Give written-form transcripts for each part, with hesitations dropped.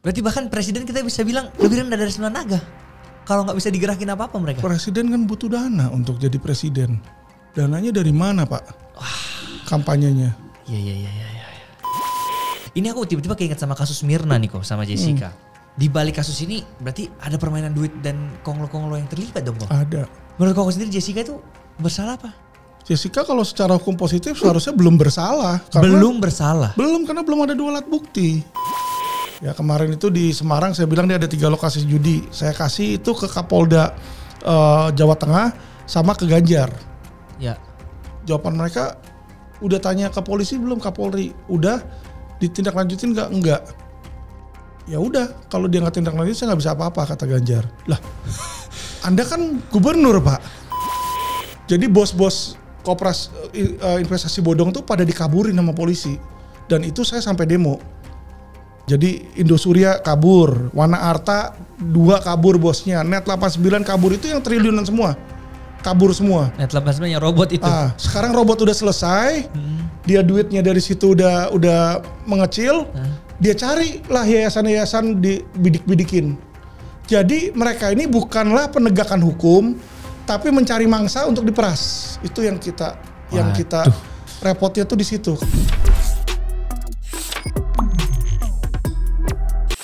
Berarti bahkan presiden kita bisa bilang lebih rendah dari 9 naga. Kalau nggak bisa digerakin apa-apa mereka. Presiden kan butuh dana untuk jadi presiden. Dananya dari mana Pak? Kampanyenya. Iya. Ini aku tiba-tiba keinget sama kasus Mirna nih kok sama Jessica. Di balik kasus ini berarti ada permainan duit dan konglo-konglo yang terlibat dong kok? Ada. Menurut kau sendiri Jessica itu bersalah apa? Jessica kalau secara hukum positif seharusnya belum bersalah. Belum bersalah? Belum, karena belum ada 2 alat bukti. Ya kemarin itu di Semarang saya bilang dia ada 3 lokasi judi. Saya kasih itu ke Kapolda Jawa Tengah sama ke Ganjar. Ya. Jawaban mereka udah tanya ke polisi belum, Kapolri? Udah ditindaklanjutin nggak? Enggak. Ya udah, kalau dia nggak tindak lanjut saya nggak bisa apa-apa kata Ganjar. Lah, Anda kan gubernur Pak. Jadi bos-bos koperasi investasi bodong tuh pada dikaburin sama polisi. Dan itu saya sampai demo. Jadi Indosuria kabur, Wana Arta 2 kabur bosnya, Net 89 kabur, itu yang triliunan semua. Kabur semua. Net 89 yang robot itu. Sekarang robot udah selesai. Dia duitnya dari situ udah mengecil. Dia cari lah yayasan-yayasan dibidik-bidikin. Jadi mereka ini bukanlah penegakan hukum, tapi mencari mangsa untuk diperas. Itu yang kita repotnya tuh di situ.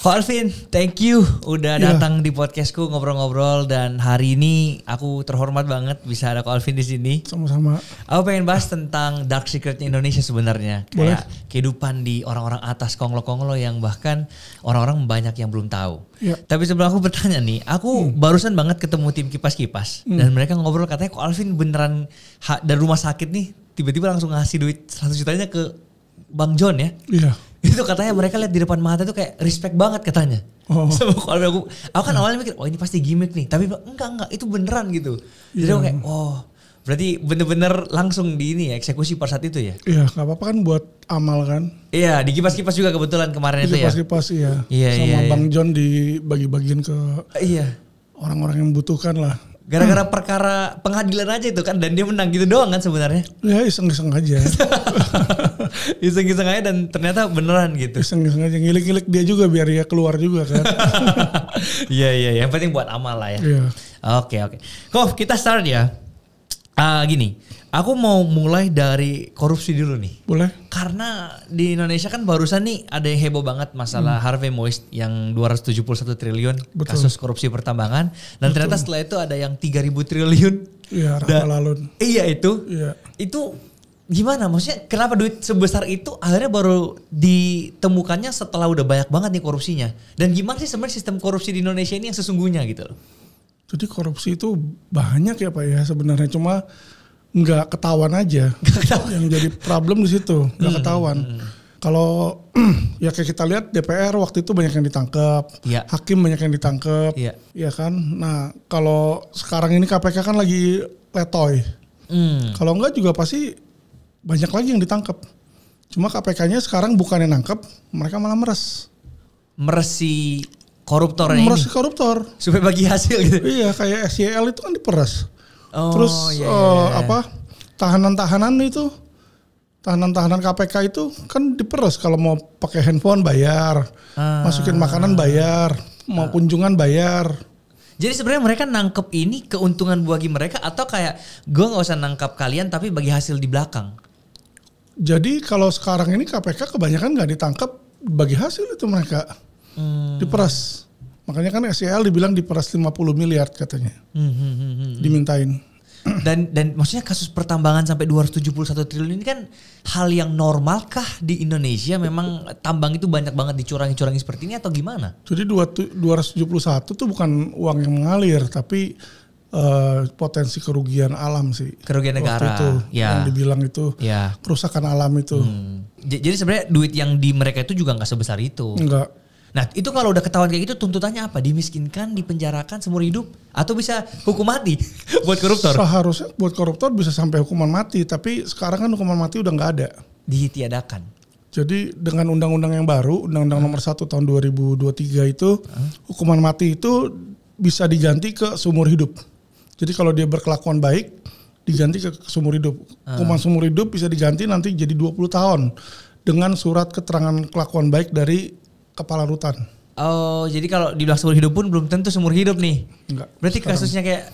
Ko Alvin, thank you udah datang di podcastku ngobrol-ngobrol, dan hari ini aku terhormat banget bisa ada Ko Alvin di sini. Sama-sama. Aku pengen bahas tentang dark secretnya Indonesia sebenarnya. Kayak kehidupan di orang-orang atas, konglo-konglo yang bahkan orang-orang banyak yang belum tahu. Ya. Tapi sebelum aku bertanya nih, aku barusan banget ketemu tim Kipas-Kipas dan mereka ngobrol katanya Ko Alvin beneran dari rumah sakit nih tiba-tiba langsung ngasih duit 100 jutanya ke Bang John ya. Iya. Itu katanya mereka lihat di depan mata tuh kayak respect banget katanya. Sama aku kan awalnya mikir, ini pasti gimmick nih. Tapi enggak, itu beneran gitu. Jadi aku kayak, berarti bener-bener langsung di ini ya, eksekusi pada saat itu ya? Iya, gak apa-apa kan buat amal kan. Iya, di Kipas-Kipas juga kebetulan kemarin itu ya. Kipas-Kipas iya. Sama Bang John dibagi-bagiin ke orang-orang yang membutuhkan lah. Gara-gara perkara pengadilan aja itu kan, dan dia menang gitu doang kan sebenarnya. Ya iseng-iseng aja. Iseng-iseng aja dan ternyata beneran gitu. Iseng-iseng aja, ngilik-ngilik dia juga biar dia keluar juga kan. Iya, yang penting buat amal lah ya. Iya. Oke. Kof, kita start ya. Gini, aku mau mulai dari korupsi dulu nih. Boleh. Karena di Indonesia kan barusan nih ada yang heboh banget masalah Harvey Moist yang 271 triliun. Betul. Kasus korupsi pertambangan. Dan ternyata setelah itu ada yang 3.000 triliun. Iya, Rahmalalun. Iya itu. Iya. Itu gimana? Maksudnya kenapa duit sebesar itu akhirnya baru ditemukannya setelah udah banyak banget nih korupsinya? Dan gimana sih sebenarnya sistem korupsi di Indonesia ini yang sesungguhnya gitu loh? Jadi korupsi itu banyak ya Pak ya sebenarnya, cuma nggak ketahuan aja. Yang jadi problem di situ, nggak ketahuan. Kalau ya kayak kita lihat DPR waktu itu banyak yang ditangkap, hakim banyak yang ditangkap, ya kan. Nah kalau sekarang ini KPK kan lagi letoy. Kalau enggak juga pasti banyak lagi yang ditangkap. Cuma KPK-nya sekarang bukannya nangkep, mereka malah meres. Meresi koruptornya ini? Meres koruptor. Supaya bagi hasil gitu? Iya, kayak SYL itu kan diperes. Terus tahanan-tahanan itu, tahanan-tahanan KPK itu kan diperes. Kalau mau pakai handphone bayar, masukin makanan bayar, mau kunjungan bayar. Jadi sebenarnya mereka nangkep ini keuntungan bagi mereka, atau kayak gue nggak usah nangkap kalian tapi bagi hasil di belakang? Jadi kalau sekarang ini KPK kebanyakan nggak ditangkap, bagi hasil itu mereka diperas. Makanya kan SYL dibilang diperas 50 miliar katanya, dimintain. Dan maksudnya kasus pertambangan sampai 271 triliun ini kan hal yang normalkah di Indonesia? Memang tambang itu banyak banget dicurangi seperti ini atau gimana? Jadi 271 tuh bukan uang yang mengalir, tapi potensi kerugian alam sih. Kerugian negara. Itu, yang dibilang itu kerusakan alam itu. Jadi sebenarnya duit yang di mereka itu juga nggak sebesar itu. Enggak. Nah itu kalau udah ketahuan kayak gitu tuntutannya apa? Dimiskinkan, dipenjarakan seumur hidup, atau bisa hukum mati buat koruptor? Seharusnya buat koruptor bisa sampai hukuman mati, tapi sekarang kan hukuman mati udah nggak ada. Ditiadakan. Jadi dengan undang-undang yang baru, undang-undang nomor 1 tahun 2023 itu, hukuman mati itu bisa diganti ke seumur hidup. Jadi kalau dia berkelakuan baik, diganti ke seumur hidup. Hukuman seumur hidup bisa diganti nanti jadi 20 tahun dengan surat keterangan kelakuan baik dari Kepala Rutan. Oh, jadi kalau dibilang seumur hidup pun belum tentu seumur hidup nih. Enggak. Berarti kasusnya kayak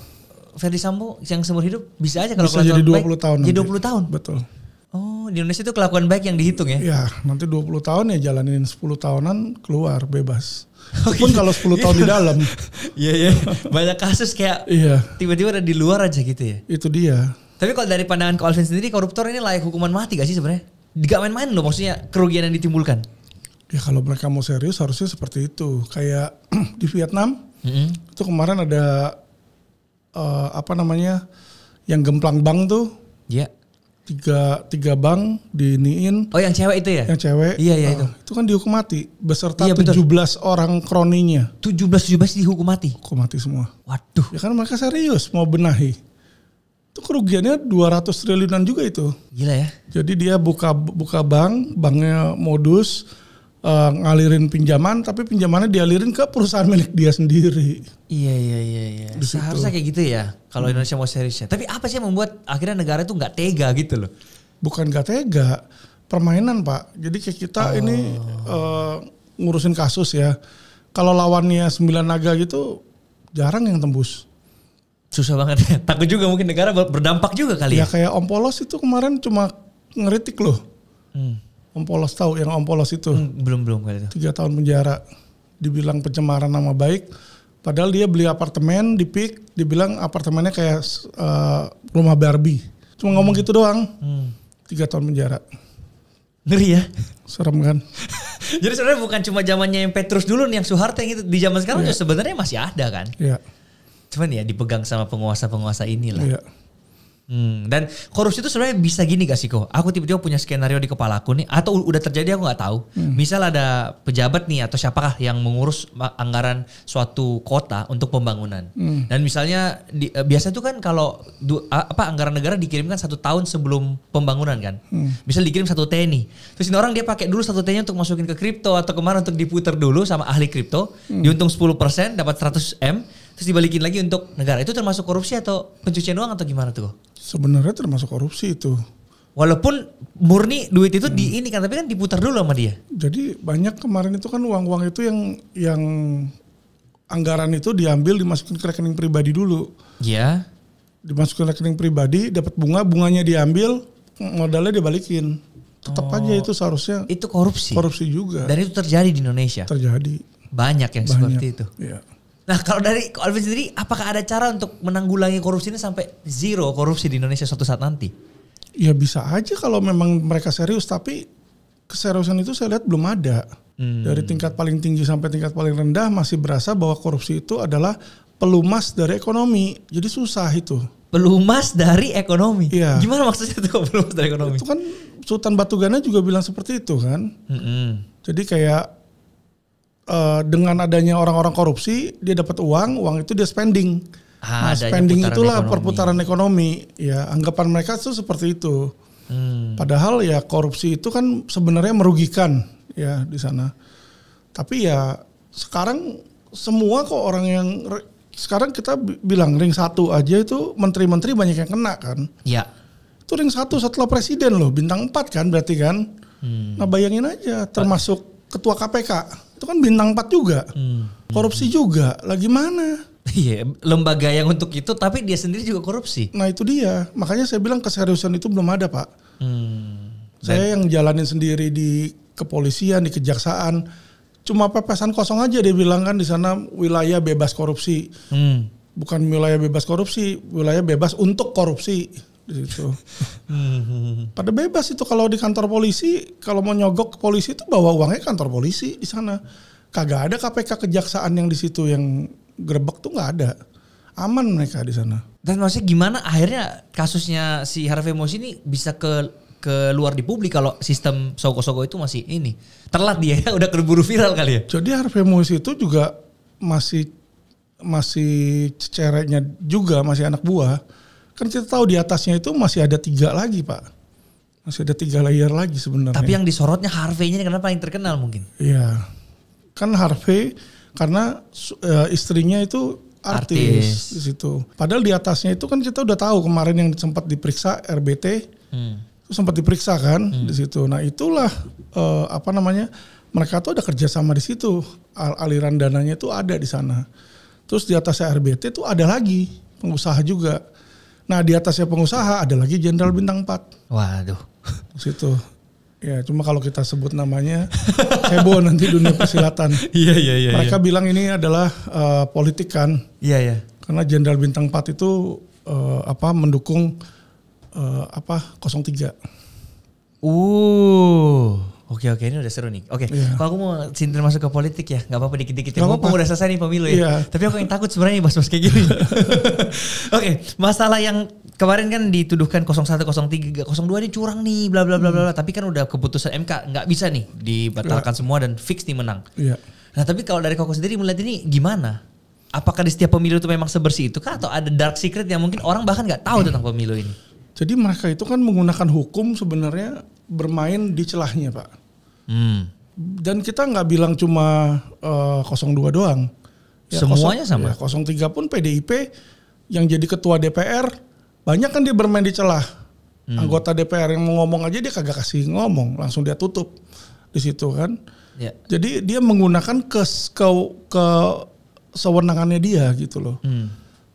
Ferdy Sambo yang seumur hidup bisa aja kalau bisa jadi 20 tahun. Jadi 20 tahun. Betul. Oh, di Indonesia itu kelakuan baik yang dihitung ya? Ya, nanti 20 tahun ya jalanin 10 tahunan keluar bebas. Walaupun kalau 10 tahun di dalam. Iya. Banyak kasus kayak tiba-tiba ada di luar aja gitu ya. Itu dia. Tapi kalau dari pandangan Ko Alvin sendiri, koruptor ini layak hukuman mati gak sih sebenarnya? Gak main-main loh maksudnya kerugian yang ditimbulkan. Ya kalau mereka mau serius harusnya seperti itu. Kayak di Vietnam, itu kemarin ada yang gemplang bank tuh. Iya. Tiga bank diniin. Oh yang cewek itu ya? Yang cewek. Iya itu. Itu kan dihukum mati beserta 17 orang kroninya. 17 dihukum mati? Hukum mati semua. Waduh. Ya kan mereka serius mau benahi. Itu kerugiannya 200 triliunan juga itu. Gila ya. Jadi dia buka banknya modus ngalirin pinjaman, tapi pinjamannya dialirin ke perusahaan milik dia sendiri. Iya. Seharusnya kayak gitu ya kalau Indonesia mau seriusnya. Tapi apa sih yang membuat akhirnya negara itu nggak tega gitu loh? Bukan nggak tega, permainan Pak. Jadi kayak kita ini ngurusin kasus ya. Kalau lawannya 9 naga gitu jarang yang tembus. Susah banget ya. Takut juga mungkin negara berdampak juga kali ya. Ya kayak Om Polos itu kemarin cuma ngeritik loh. Om Polos tahu yang Om Polos itu. Belum kali itu. 3 tahun penjara. Dibilang pencemaran nama baik. Padahal dia beli apartemen di PIK. Dibilang apartemennya kayak rumah Barbie. Cuma ngomong gitu doang. 3 tahun penjara. Ngeri ya. Serem kan. Jadi sebenarnya bukan cuma zamannya yang Petrus dulu nih yang Soeharto yang itu. Di zaman sekarang juga sebenarnya masih ada kan. Iya. Cuman ya dipegang sama penguasa-penguasa inilah. Iya. Dan korupsi itu sebenarnya bisa gini gak sih Ko? Aku tiba-tiba punya skenario di kepala aku nih, atau udah terjadi aku nggak tahu. Misal ada pejabat nih atau siapakah yang mengurus anggaran suatu kota untuk pembangunan. Dan misalnya biasa itu kan kalau anggaran negara dikirimkan 1 tahun sebelum pembangunan kan. Misal dikirim 1 T nih. Terus ini orang dia pakai dulu 1 T-nya untuk masukin ke kripto atau kemana untuk diputer dulu sama ahli kripto. Diuntung 10% dapat 100 M. Terus dibalikin lagi untuk negara. Itu termasuk korupsi atau pencucian uang atau gimana tuh? Sebenarnya termasuk korupsi itu. Walaupun murni duit itu di ini kan, tapi kan diputar dulu sama dia. Jadi banyak kemarin itu kan uang-uang itu yang anggaran itu diambil dimasukin ke rekening pribadi dulu. Iya. Dimasukin rekening pribadi, dapat bunganya diambil, modalnya dibalikin. Tetap aja itu seharusnya. Itu korupsi. Korupsi juga. Dan itu terjadi di Indonesia. Terjadi. Banyak yang seperti itu. Iya. Nah kalau dari Alvin sendiri, apakah ada cara untuk menanggulangi korupsi ini sampai zero korupsi di Indonesia suatu saat nanti? Ya bisa aja kalau memang mereka serius, tapi keseriusan itu saya lihat belum ada. Dari tingkat paling tinggi sampai tingkat paling rendah masih berasa bahwa korupsi itu adalah pelumas dari ekonomi. Jadi susah itu. Pelumas dari ekonomi? Iya. Gimana maksudnya itu pelumas dari ekonomi? Itu kan Sultan Batugana juga bilang seperti itu kan. Jadi kayak dengan adanya orang-orang korupsi, dia dapat uang itu dia spending. Spending itulah perputaran ekonomi. Ya, anggapan mereka itu seperti itu. Padahal ya korupsi itu kan sebenarnya merugikan ya di sana. Tapi ya sekarang semua kok orang yang sekarang kita bilang ring 1 aja itu menteri-menteri banyak yang kena kan. Iya. Itu ring 1 setelah presiden loh, bintang 4 kan berarti kan. Nah bayangin aja termasuk ketua KPK. Itu kan bintang 4 juga. Korupsi juga. Lagi mana? Iya, lembaga yang untuk itu tapi dia sendiri juga korupsi. Nah itu dia. Makanya saya bilang keseriusan itu belum ada Pak. Saya yang jalanin sendiri di kepolisian, di kejaksaan. Cuma pepesan kosong aja dia bilang kan di sana wilayah bebas korupsi. Bukan wilayah bebas korupsi, wilayah bebas untuk korupsi. Di situ. Pada bebas itu kalau di kantor polisi, kalau mau nyogok ke polisi itu bawa uangnya kantor polisi di sana. Kagak ada KPK kejaksaan yang di situ yang grebek tuh nggak ada. Aman mereka di sana. Dan maksudnya gimana akhirnya kasusnya si Harvey Moise ini bisa ke luar di publik kalau sistem Sogok-Sogok itu masih ini telat dia ya, udah keburu viral kali ya. Jadi Harvey Moise itu juga masih cecerenya juga, masih anak buah. Kan kita tahu di atasnya itu masih ada 3 lagi Pak. Masih ada 3 layer lagi sebenarnya. Tapi yang disorotnya Harvey-nya kenapa paling terkenal mungkin? Iya. Kan Harvey karena istrinya itu artis di situ. Padahal di atasnya itu kan kita udah tahu kemarin yang sempat diperiksa RBT. Itu sempat diperiksa kan di situ. Nah itulah mereka tuh ada kerjasama di situ, aliran dananya itu ada di sana. Terus di atasnya RBT tuh ada lagi pengusaha juga. Nah di atasnya pengusaha ada lagi Jenderal Bintang 4. Waduh. Situ. Ya cuma kalau kita sebut namanya heboh nanti dunia persilatan. Iya. Mereka bilang ini adalah politik kan. Iya. Karena Jenderal Bintang 4 itu mendukung 03. Oke, ini udah seru nih. Oke, Iya. kalau aku mau sindir masuk ke politik ya, nggak apa-apa dikit-dikit. Mumpung udah selesai nih pemilu ya. Iya. Tapi aku yang takut sebenarnya bahas-bahas kayak gini. Oke, masalah yang kemarin kan dituduhkan 01, 03, 02 ini curang nih, bla bla bla bla. Tapi kan udah keputusan MK, nggak bisa nih dibatalkan semua dan fix nih menang. Iya. Nah tapi kalau dari Koko sendiri melihat ini gimana? Apakah di setiap pemilu itu memang sebersih itu kah? Atau ada dark secret yang mungkin orang bahkan nggak tahu tentang pemilu ini? Jadi mereka itu kan menggunakan hukum sebenarnya bermain di celahnya Pak. Dan kita nggak bilang cuma 02 doang. Ya, semuanya sama? Ya, 03 pun PDIP yang jadi ketua DPR, banyak kan dia bermain di celah. Anggota DPR yang mau ngomong aja dia kagak kasih ngomong, langsung dia tutup di situ kan. Ya. Jadi dia menggunakan kesewenangannya dia gitu loh.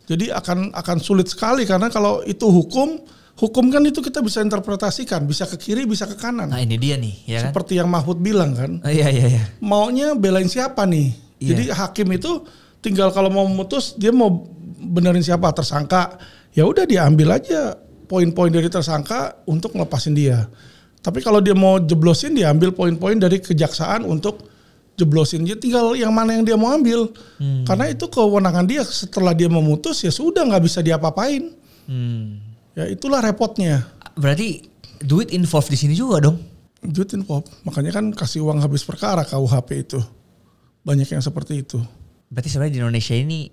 Jadi akan sulit sekali karena kalau itu hukum kan itu kita bisa interpretasikan, bisa ke kiri, bisa ke kanan. Nah ini dia nih, ya kan? Seperti yang Mahfud bilang kan. Iya. Maunya belain siapa nih? Iya. Jadi hakim itu tinggal kalau mau memutus dia mau benerin siapa tersangka, ya udah dia ambil aja poin-poin dari tersangka untuk ngelepasin dia. Tapi kalau dia mau jeblosin, dia ambil poin-poin dari kejaksaan untuk jeblosin. Dia tinggal yang mana yang dia mau ambil. Karena itu kewenangan dia. Setelah dia memutus ya sudah nggak bisa diapa-apain. Ya itulah repotnya. Berarti duit involved di sini juga dong? Duit involved. Makanya kan kasih uang habis perkara KUHP itu. Banyak yang seperti itu. Berarti sebenarnya di Indonesia ini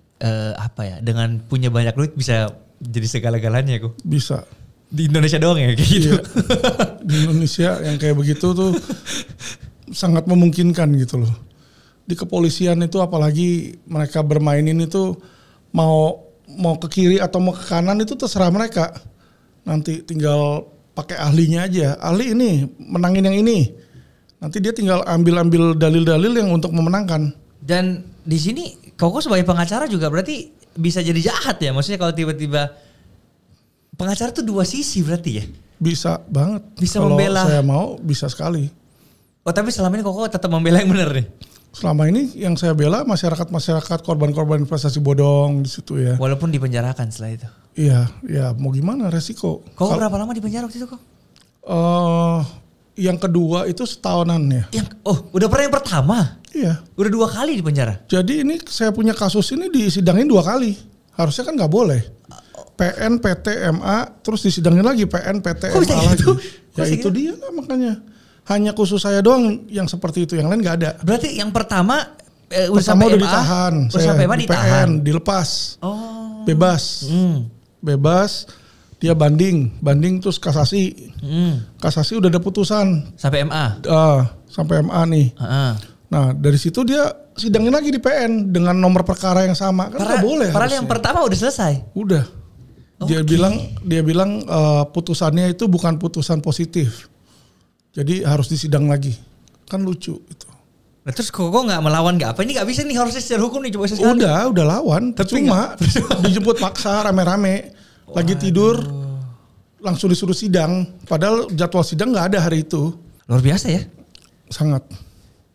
dengan punya banyak duit bisa jadi segala-galanya kok? Bisa. Di Indonesia doang ya kayak gitu? Iya. Di Indonesia yang kayak begitu tuh sangat memungkinkan gitu loh. Di kepolisian itu apalagi mereka bermainin itu mau ke kiri atau mau ke kanan itu terserah mereka. Nanti tinggal pakai ahlinya aja. Ahli ini menangin yang ini. Nanti dia tinggal ambil dalil-dalil yang untuk memenangkan. Dan di sini Koko sebagai pengacara juga berarti bisa jadi jahat ya. Maksudnya kalau tiba-tiba pengacara tuh dua sisi berarti ya? Bisa banget. Bisa kalau membela. Saya mau bisa sekali. Oh tapi selama ini Koko tetap membela yang benar nih? Selama ini yang saya bela masyarakat korban-korban investasi bodong di situ ya. Walaupun dipenjarakan setelah itu. Iya, mau gimana resiko. Koko berapa lama di penjara waktu itu kok? Yang kedua itu setahunan ya. Udah pernah yang pertama? Iya. Udah 2 kali di penjara? Jadi ini saya punya kasus ini disidangin 2 kali. Harusnya kan nggak boleh. PN, PT, MA, terus disidangin lagi PN, PT, MA lagi. Ya itu dia lah makanya. Hanya khusus saya doang yang seperti itu, yang lain nggak ada. Berarti yang pertama udah ditahan. Saya sampai di PN, dilepas. Bebas. Bebas. Dia banding terus kasasi. Kasasi udah ada putusan. Sampai MA? Sampai MA nih. Nah dari situ dia sidangin lagi di PN dengan nomor perkara yang sama. Kan nggak boleh. Padahal yang pertama udah selesai? Udah. Dia bilang putusannya itu bukan putusan positif. Jadi harus disidang lagi. Kan lucu itu. Nah, terus Koko nggak melawan nggak apa? Ini nggak bisa nih harusnya secara hukum nih coba sekali. Udah lawan. Cuma dijemput paksa rame-rame. Lagi tidur langsung disuruh sidang. Padahal jadwal sidang nggak ada hari itu. Luar biasa ya? Sangat.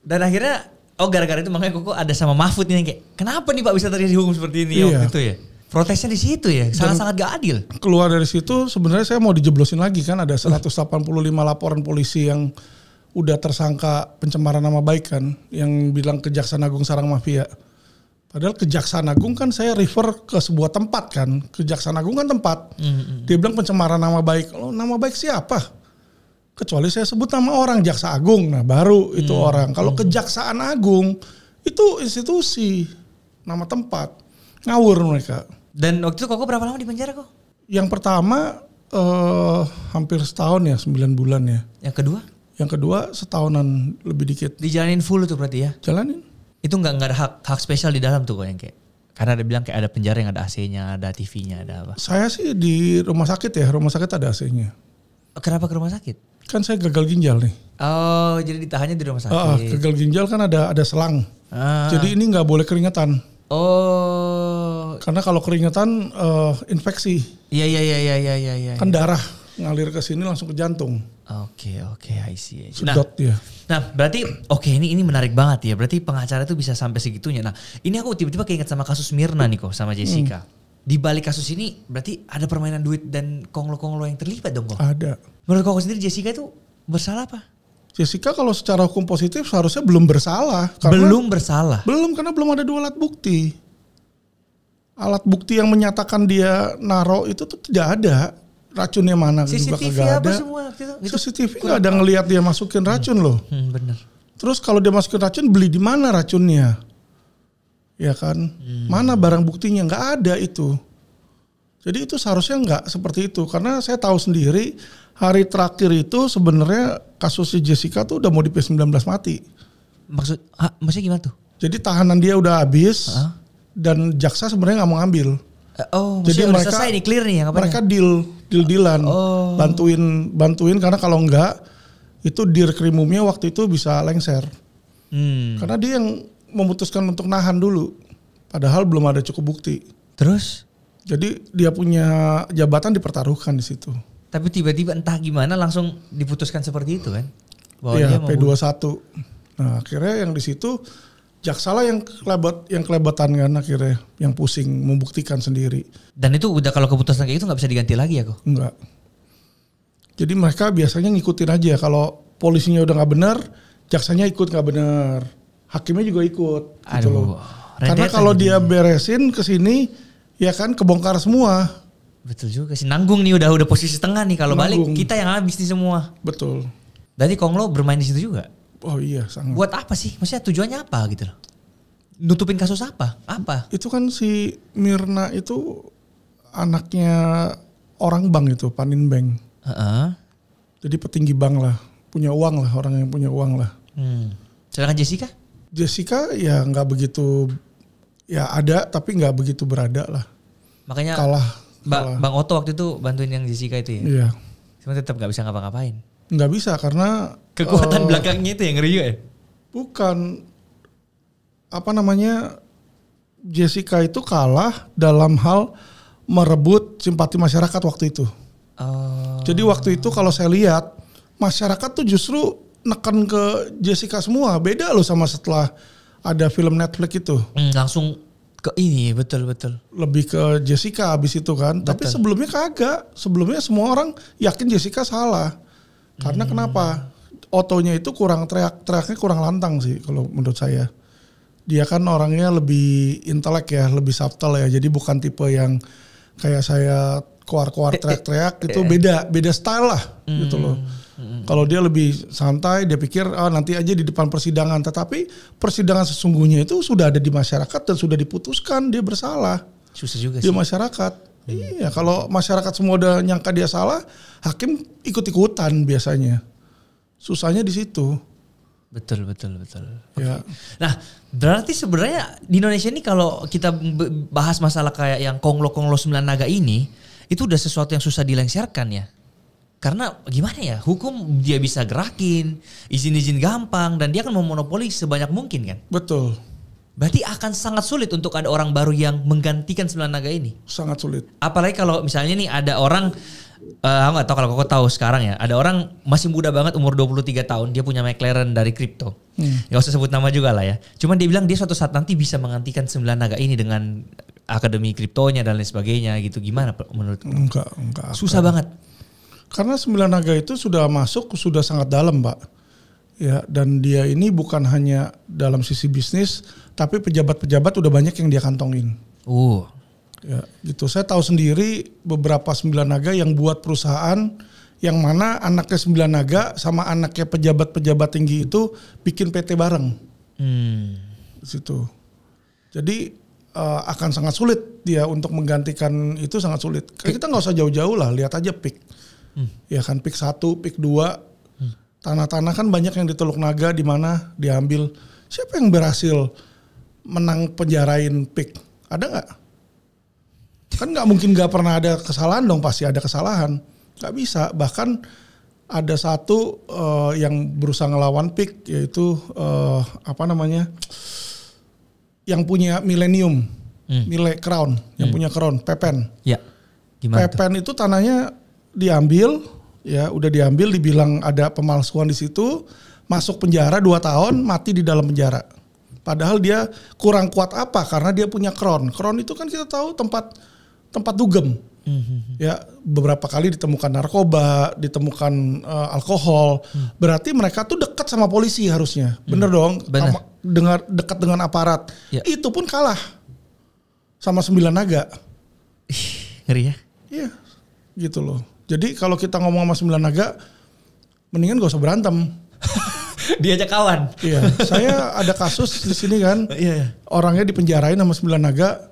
Dan akhirnya gara-gara itu makanya Koko ada sama Mahfud nih kayak kenapa nih Pak bisa terjadi hukum seperti ini waktu itu ya? Protesnya di situ ya, sangat-sangat gak adil. Keluar dari situ sebenarnya saya mau dijeblosin lagi kan ada 185 laporan polisi yang udah tersangka pencemaran nama baik kan, yang bilang Kejaksaan Agung sarang mafia. Padahal Kejaksaan Agung kan saya refer ke sebuah tempat kan, Kejaksaan Agung kan tempat. Dia bilang pencemaran nama baik. Loh, nama baik siapa? Kecuali saya sebut nama orang Jaksa Agung, nah baru itu orang. Kalau Kejaksaan Agung itu institusi, nama tempat, ngawur mereka. Dan waktu itu Koko berapa lama di penjara kok? Yang pertama hampir setahun ya, 9 bulan ya. Yang kedua? Yang kedua setahunan lebih dikit. Dijalanin full tuh berarti ya? Jalanin. Itu nggak ada hak spesial di dalam tuh kok yang kayak? Karena ada bilang kayak ada penjara yang ada AC-nya, ada TV-nya, ada apa? Saya sih di rumah sakit ya, rumah sakit ada AC-nya. Kenapa ke rumah sakit? Kan saya gagal ginjal nih. Oh, jadi ditahannya di rumah sakit. Gagal ginjal kan ada selang. Jadi ini nggak boleh keringetan. Oh. Karena kalau keringetan infeksi. Iya. Kan darah ngalir ke sini langsung ke jantung. Oke, I see. Sedot ya. Nah, berarti ini menarik banget ya. Berarti pengacara itu bisa sampai segitunya. Nah, ini aku tiba-tiba keinget sama kasus Mirna nih kok sama Jessica. Di balik kasus ini berarti ada permainan duit dan konglo-konglo yang terlibat dong kok? Ada. Menurut kok sendiri Jessica itu bersalah apa? Jessica kalau secara hukum positif seharusnya belum bersalah. Belum bersalah? Belum, karena belum ada 2 alat bukti. Alat bukti yang menyatakan dia naro itu tuh tidak ada. Racunnya mana juga kagak ada. Semua itu CCTV nggak ada ngelihat dia masukin racun loh. Bener. Terus kalau dia masukin racun, beli di mana racunnya? Ya kan? Mana barang buktinya? Nggak ada itu. Jadi itu seharusnya nggak seperti itu. Karena saya tahu sendiri hari terakhir itu sebenarnya kasus Jessica tuh udah mau di P19 mati. Maksudnya gimana tuh? Jadi tahanan dia udah habis dan jaksa sebenarnya nggak mau ngambil. Jadi mereka selesai nih, clear nih. Mereka deal-dealan, bantuin karena kalau enggak itu dirkrimumnya waktu itu bisa lengser. Karena dia yang memutuskan untuk nahan dulu, padahal belum ada cukup bukti. Terus? Jadi dia punya jabatan dipertaruhkan di situ. Tapi tiba-tiba entah gimana langsung diputuskan seperti itu kan? Iya, P21. Nah akhirnya yang di situ jaksa lah yang kelebatan kan akhirnya, yang pusing membuktikan sendiri. Dan itu udah kalau keputusan kayak itu nggak bisa diganti lagi ya kok? Enggak. Jadi mereka biasanya ngikutin aja. Kalau polisinya udah nggak benar, jaksanya ikut nggak benar, hakimnya juga ikut. Gitu loh. Karena kalau dia beresin ke sini, ya kan kebongkar semua. Betul juga sih. Nanggung nih udah posisi tengah nih. Kalau balik kita yang habis nih semua. Betul. Jadi Konglo bermain di situ juga? Oh iya sangat. Buat apa sih? Maksudnya tujuannya apa gitu loh? Nutupin kasus apa? Apa? Itu kan si Mirna itu anaknya orang bank itu, Panin Bank. Jadi petinggi bank lah, punya uang lah, orang yang punya uang lah. Sedangkan Jessica? Jessica ya nggak begitu, ya ada tapi nggak begitu berada lah. Makanya kalah. Bang Otto waktu itu bantuin yang Jessica itu ya? Iya. Cuma tetap nggak bisa ngapa-ngapain. Nggak bisa karena kekuatan belakangnya itu yang ngeri ya? Bukan, Jessica itu kalah dalam hal merebut simpati masyarakat waktu itu. Jadi waktu itu kalau saya lihat masyarakat tuh justru neken ke Jessica semua. Beda loh sama setelah ada film Netflix itu. Langsung ke ini, betul. Lebih ke Jessica abis itu kan. Betul. Tapi sebelumnya kagak. Sebelumnya semua orang yakin Jessica salah. Karena kenapa? Otonya itu kurang teriaknya kurang lantang sih kalau menurut saya. Dia kan orangnya lebih intelek ya, lebih subtle ya. Jadi bukan tipe yang kayak saya keluar teriak-teriak, itu beda style lah gitu loh. Kalau dia lebih santai, dia pikir nanti aja di depan persidangan. Tetapi persidangan sesungguhnya itu sudah ada di masyarakat dan sudah diputuskan dia bersalah. Susah juga sih. Di masyarakat. Iya, kalau masyarakat semua udah nyangka dia salah, hakim ikut-ikutan biasanya. Susahnya di situ. Betul. Ya. Nah, berarti sebenarnya di Indonesia ini kalau kita bahas masalah kayak yang konglo-konglo 9 naga ini, itu udah sesuatu yang susah dilengsarkan ya. Karena gimana ya, hukum dia bisa gerakin, izin-izin gampang, dan dia akan memonopoli sebanyak mungkin kan? Betul. Berarti akan sangat sulit untuk ada orang baru yang menggantikan 9 naga ini. Sangat sulit. Apalagi kalau misalnya nih ada orang, aku gak tahu kalau kau tahu sekarang ya, ada orang masih muda banget umur 23 tahun, dia punya McLaren dari kripto. Gak usah sebut nama juga lah ya. Cuman dia bilang dia suatu saat nanti bisa menggantikan 9 naga ini dengan akademi kriptonya dan lain sebagainya gitu. Gimana menurut? Enggak. Susah banget. Karena 9 naga itu sudah masuk, sudah sangat dalam Pak. Ya, dan dia ini bukan hanya dalam sisi bisnis, tapi pejabat-pejabat udah banyak yang dia kantongin. Ya, gitu. Saya tahu sendiri beberapa 9 naga yang buat perusahaan yang mana anaknya 9 naga sama anaknya pejabat-pejabat tinggi itu bikin PT bareng. Di situ. Jadi akan sangat sulit dia untuk menggantikan itu, sangat sulit. Kita nggak usah jauh-jauh lah, lihat aja PIK. Ya kan PIK 1, PIK 2. Tanah-tanah kan banyak yang di Teluk Naga di mana diambil. Siapa yang berhasil menang penjarain PIK? Ada nggak? Kan nggak mungkin nggak pernah ada kesalahan dong, pasti ada kesalahan. Nggak bisa. Bahkan ada satu yang berusaha ngelawan PIK, yaitu yang punya Millennium, Crown, yang punya Crown, Pepen. Ya. Gimana Pepen itu tanahnya diambil, ya udah diambil, dibilang ada pemalsuan di situ, masuk penjara 2 tahun, mati di dalam penjara. Padahal dia kurang kuat apa? Karena dia punya Crown. Crown itu kan kita tahu tempat dugem. Ya, beberapa kali ditemukan narkoba, ditemukan alkohol. Berarti mereka tuh dekat sama polisi harusnya. Bener dong? Dekat dengan aparat. Ya. Itu pun kalah sama 9 naga. Ngeri ya? Iya, gitu loh. Jadi kalau kita ngomong sama 9 naga, mendingan gak usah berantem. Diajak kawan. Iya, saya ada kasus di sini kan. Orangnya dipenjarain sama 9 naga.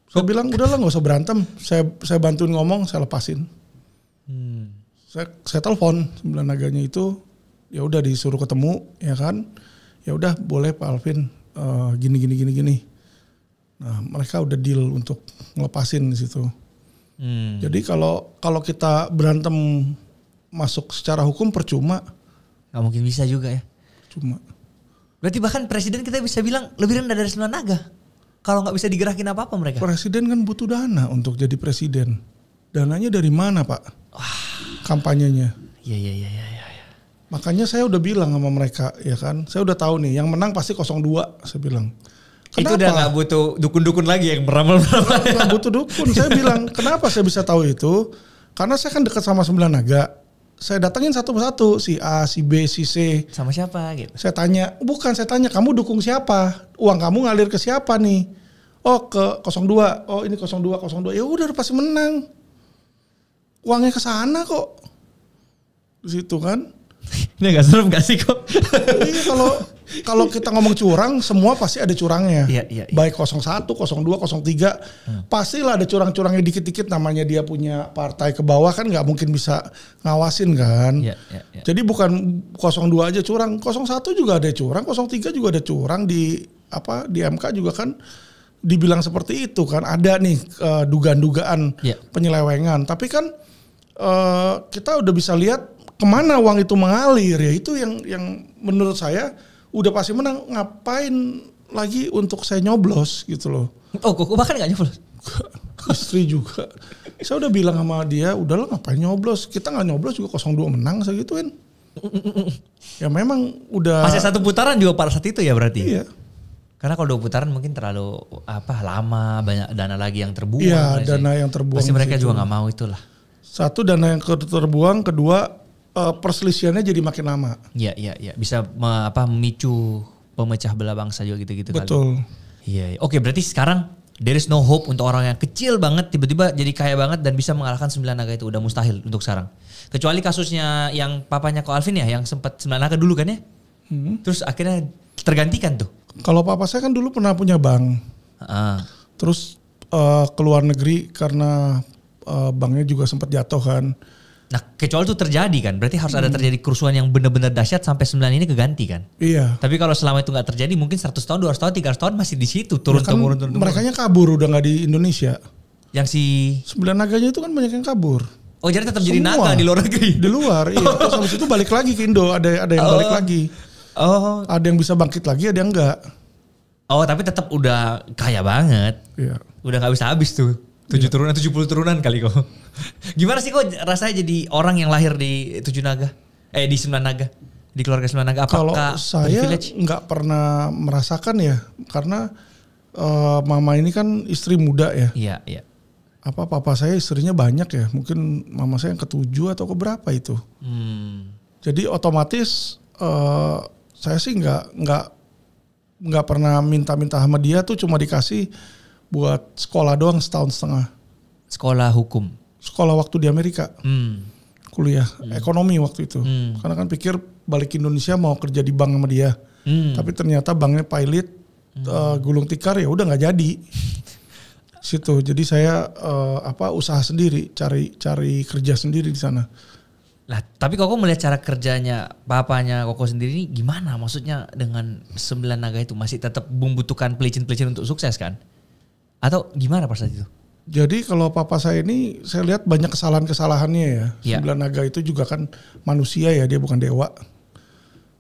Saya bilang udahlah nggak usah berantem, saya bantuin ngomong, saya lepasin. Saya telepon 9 naganya itu, ya udah disuruh ketemu, ya kan, ya udah boleh Pak Alvin, gini. Nah mereka udah deal untuk ngelepasin di situ. Jadi kalau kita berantem masuk secara hukum percuma. Gak mungkin bisa juga ya. Cuma. Berarti bahkan presiden kita bisa bilang lebih rendah dari 9 naga. Kalau nggak bisa digerakin apa-apa mereka. Presiden kan butuh dana untuk jadi presiden. Dananya dari mana Pak? Kampanyenya. Iya. Makanya saya udah bilang sama mereka, ya kan. Saya udah tahu nih, yang menang pasti 02, saya bilang. Kenapa? Itu udah nggak butuh dukun-dukun lagi yang beramal-beramal. Nggak butuh dukun. Saya bilang, kenapa saya bisa tahu itu? Karena saya kan dekat sama 9 naga. Saya datangin satu persatu, si A, si B, si C. Sama siapa gitu? Saya tanya, kamu dukung siapa? Uang kamu ngalir ke siapa nih? Oh ke 02, oh ini 02. Ya udah pasti menang. Uangnya ke sana kok. Di situ kan. Ini agak serem gak sih kok? Iya, kalau kita ngomong curang, semua pasti ada curangnya. Iya. Baik 01, 02, 03, pastilah ada curang-curangnya dikit-dikit. Namanya dia punya partai ke bawah kan, nggak mungkin bisa ngawasin kan. Iya. Jadi bukan 02 aja curang, 01 juga ada curang, 03 juga ada curang, di MK juga kan dibilang seperti itu kan. Ada nih dugaan-dugaan penyelewengan. Tapi kan kita udah bisa lihat kemana uang itu mengalir, ya itu yang menurut saya udah pasti menang. Ngapain lagi untuk saya nyoblos gitu loh. Oh kok bahkan gak nyoblos? Istri juga. Saya udah bilang sama dia, udahlah ngapain nyoblos. Kita gak nyoblos juga 02 menang, saya gituin. Ya memang udah. Masih 1 putaran juga pada saat itu ya berarti? Iya. Karena kalau 2 putaran mungkin terlalu lama, banyak dana lagi yang terbuang. Iya, dana yang terbuang. Pasti mereka juga gak mau itulah. 1, dana yang terbuang, 2, perselisihannya jadi makin lama. Iya. Bisa memicu pemecah belah bangsa juga gitu-gitu. Betul. Iya. Oke, berarti sekarang there is no hope untuk orang yang kecil banget tiba-tiba jadi kaya banget dan bisa mengalahkan 9 naga itu. Udah mustahil untuk sekarang. Kecuali kasusnya yang papanya Ko Alvin ya, yang sempat 9 naga dulu kan ya. Terus akhirnya tergantikan tuh. Kalau papa saya kan dulu pernah punya bank. Terus keluar negeri karena banknya juga sempat jatuh kan. Nah kecuali itu terjadi kan, berarti harus ada terjadi kerusuhan yang benar-benar dahsyat sampai 9 ini keganti kan. Iya. Tapi kalau selama itu nggak terjadi, mungkin 100 tahun, 200 tahun, 300 tahun masih di situ turun ya kan, turun. Merekanya kabur udah nggak di Indonesia. Yang si 9 naganya itu kan banyak yang kabur. Oh jadi tetap jadi naga di luar negeri. Di luar, iya. Terus habis itu balik lagi ke Indo, ada yang balik lagi. Oh. Ada yang bisa bangkit lagi, ada yang enggak. Oh tapi tetap udah kaya banget. Iya. Udah nggak bisa habis tuh. 7 turunan, 70 turunan kali kok. Gimana sih kok rasanya jadi orang yang lahir di 7 naga? Di 9 naga? Di keluarga 9 naga? Apakah kalau saya nggak pernah merasakan ya. Karena mama ini kan istri muda ya. Iya. Papa saya istrinya banyak ya. Mungkin mama saya yang ke-7 atau ke-berapa itu. Jadi otomatis saya sih nggak pernah minta-minta sama dia tuh, cuma dikasih buat sekolah doang setahun setengah. Sekolah hukum? Sekolah waktu di Amerika. Kuliah ekonomi waktu itu. Karena kan pikir balik Indonesia mau kerja di bank sama dia. Tapi ternyata banknya pilot, gulung tikar, ya udah nggak jadi. Situ. Jadi saya usaha sendiri, cari kerja sendiri di sana. Lah, tapi Koko melihat cara kerjanya papanya Koko sendiri ini gimana? Maksudnya dengan 9 naga itu masih tetap membutuhkan pelicin-pelicin untuk sukses kan? Atau gimana pada saat itu? Jadi kalau papa saya ini saya lihat banyak kesalahan-kesalahannya ya. Sembilan naga itu juga kan manusia ya, dia bukan dewa.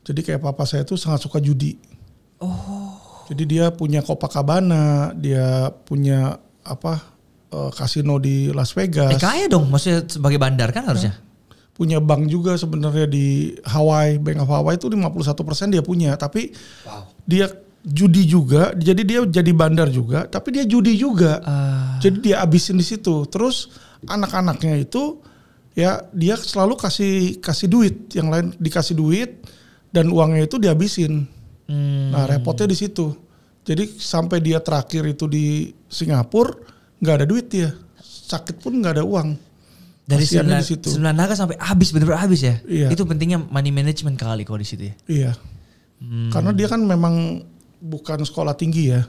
Jadi kayak papa saya itu sangat suka judi. Jadi dia punya Copacabana, dia punya kasino di Las Vegas. Kaya dong, maksudnya sebagai bandar kan harusnya. Punya bank juga sebenarnya di Hawaii, Bank of Hawaii itu 51% dia punya. Tapi dia judi juga, jadi dia jadi bandar juga, tapi dia judi juga. Jadi dia abisin di situ. Terus anak-anaknya itu ya dia selalu kasih duit, yang lain dikasih duit dan uangnya itu dihabisin. Nah repotnya di situ. Jadi sampai dia terakhir itu di Singapura nggak ada duit dia, sakit pun nggak ada uang. Dari 9 naga sampai habis, benar-benar habis ya. Iya. Itu pentingnya money management kali kalau di situ ya. Iya. Karena dia kan memang bukan sekolah tinggi ya.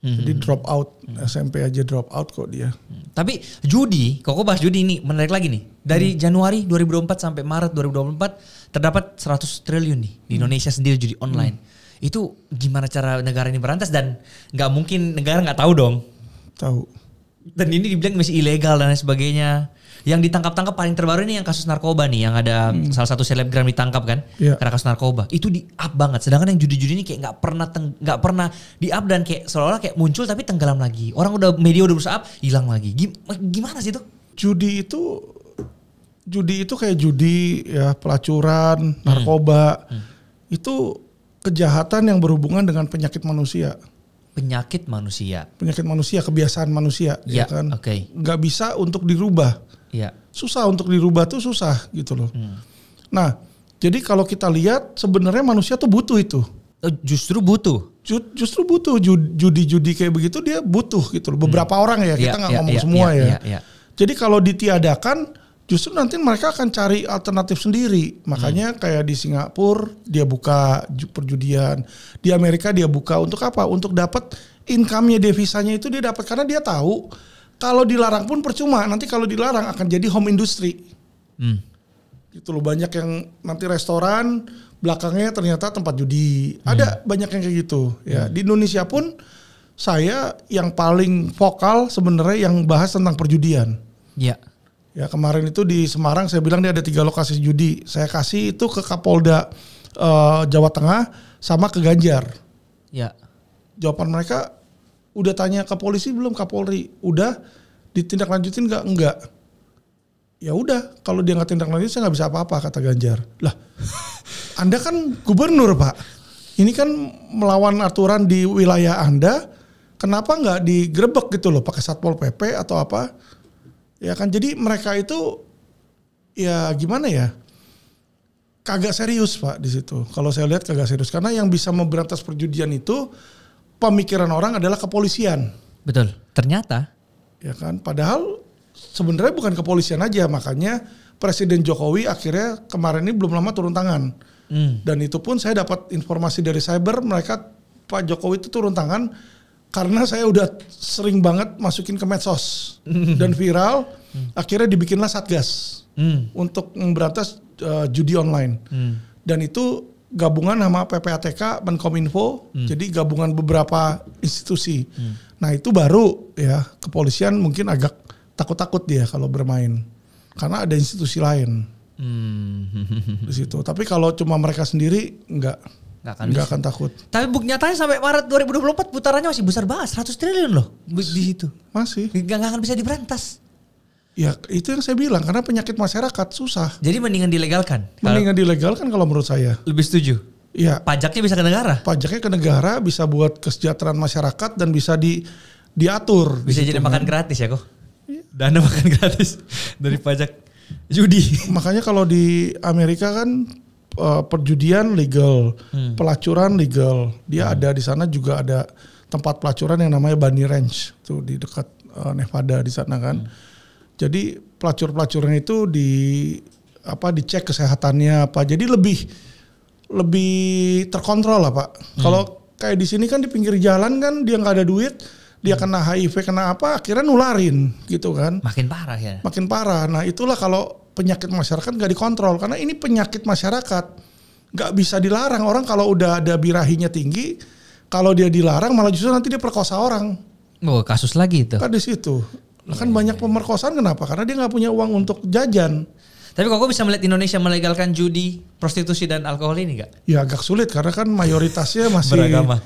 Jadi drop out, SMP aja drop out kok dia. Tapi judi, kok bahas judi ini menarik lagi nih. Dari Januari 2024 sampai Maret 2024 terdapat 100 triliun nih di Indonesia sendiri judi online. Itu gimana cara negara ini berantas dan nggak mungkin negara nggak tahu dong. Tahu. Dan ini dibilang masih ilegal dan lain sebagainya. Yang ditangkap-tangkap paling terbaru ini yang kasus narkoba nih, yang ada salah satu selebgram ditangkap kan karena kasus narkoba. Itu di up banget. Sedangkan yang judi-judi ini kayak nggak pernah di up dan kayak seolah-olah kayak muncul tapi tenggelam lagi. Orang media udah berusaha up, hilang lagi. Gimana sih itu? Judi itu kayak judi ya, pelacuran, narkoba. Itu kejahatan yang berhubungan dengan penyakit manusia. Penyakit manusia, kebiasaan manusia, ya kan? Nggak bisa untuk dirubah. Ya. Susah untuk dirubah tuh susah gitu loh. Nah, jadi kalau kita lihat sebenarnya manusia tuh butuh itu. Justru butuh. Justru butuh judi-judi kayak begitu dia butuh gitu loh. Beberapa orang ya, kita nggak ngomong semua ya. Jadi kalau ditiadakan, justru nanti mereka akan cari alternatif sendiri. Makanya kayak di Singapura dia buka perjudian, di Amerika dia buka untuk apa? Untuk dapat income-nya, devisanya itu dia dapat karena dia tahu kalau dilarang pun percuma. Nanti kalau dilarang akan jadi home industry. Gitu loh, banyak yang nanti restoran belakangnya ternyata tempat judi. Ada banyak yang kayak gitu. Ya, di Indonesia pun saya yang paling vokal sebenarnya yang bahas tentang perjudian. Iya. Ya kemarin itu di Semarang saya bilang dia ada 3 lokasi judi. Saya kasih itu ke Kapolda Jawa Tengah sama ke Ganjar. Ya. Jawaban mereka, udah tanya ke polisi belum, Kapolri? Udah, ditindaklanjutin nggak? Enggak. Ya udah, kalau dia nggak tindak lanjut saya nggak bisa apa-apa, kata Ganjar. Lah, Anda kan gubernur Pak. Ini kan melawan aturan di wilayah Anda. Kenapa nggak digerebek gitu loh, pakai Satpol PP atau apa? Ya kan, jadi mereka itu ya gimana ya, kagak serius Pak di situ. Kalau saya lihat kagak serius, karena yang bisa memberantas perjudian itu pemikiran orang adalah kepolisian. Betul. Ternyata. Ya kan, padahal sebenarnya bukan kepolisian aja, makanya Presiden Jokowi akhirnya kemarin ini belum lama turun tangan. Dan itu pun saya dapat informasi dari cyber, mereka Pak Jokowi itu turun tangan karena saya udah sering banget masukin ke medsos dan viral. Akhirnya dibikinlah Satgas untuk memberantas judi online. Dan itu gabungan sama PPATK, Menkominfo, jadi gabungan beberapa institusi. Nah itu baru ya, kepolisian mungkin agak takut-takut dia kalau bermain, karena ada institusi lain di situ. Tapi kalau cuma mereka sendiri nggak akan takut. Tapi bukti nyatanya sampai Maret 2024 putarannya masih besar banget, 100 triliun loh di situ. Masih. Nggak akan bisa diberantas. Ya itu yang saya bilang, karena penyakit masyarakat susah. Jadi mendingan dilegalkan? Mendingan dilegalkan kalau menurut saya. Lebih setuju? Iya. Pajaknya bisa ke negara? Pajaknya ke negara, bisa buat kesejahteraan masyarakat dan bisa diatur. Bisa jadi makan gratis ya kok? Iya. Dana makan gratis dari pajak judi. Makanya kalau di Amerika kan perjudian legal, pelacuran legal. Dia ada di sana juga ada tempat pelacuran yang namanya Bunny Ranch, tuh di dekat Nevada di sana kan. Jadi pelacur-pelacurnya itu dicek kesehatannya apa. Jadi lebih terkontrol lah Pak. Kalau kayak di sini kan di pinggir jalan kan dia nggak ada duit, dia kena HIV, kena apa, akhirnya nularin gitu kan. Makin parah ya. Makin parah. Nah itulah kalau penyakit masyarakat nggak dikontrol, karena ini penyakit masyarakat nggak bisa dilarang. Orang kalau udah ada birahinya tinggi, kalau dia dilarang malah justru nanti dia perkosa orang. Oh, kasus lagi itu. Kan di situ. Kan banyak pemerkosaan, kenapa? Karena dia nggak punya uang untuk jajan. Tapi kok bisa melihat Indonesia melegalkan judi, prostitusi dan alkohol ini nggak? Ya agak sulit karena kan mayoritasnya masih beragama.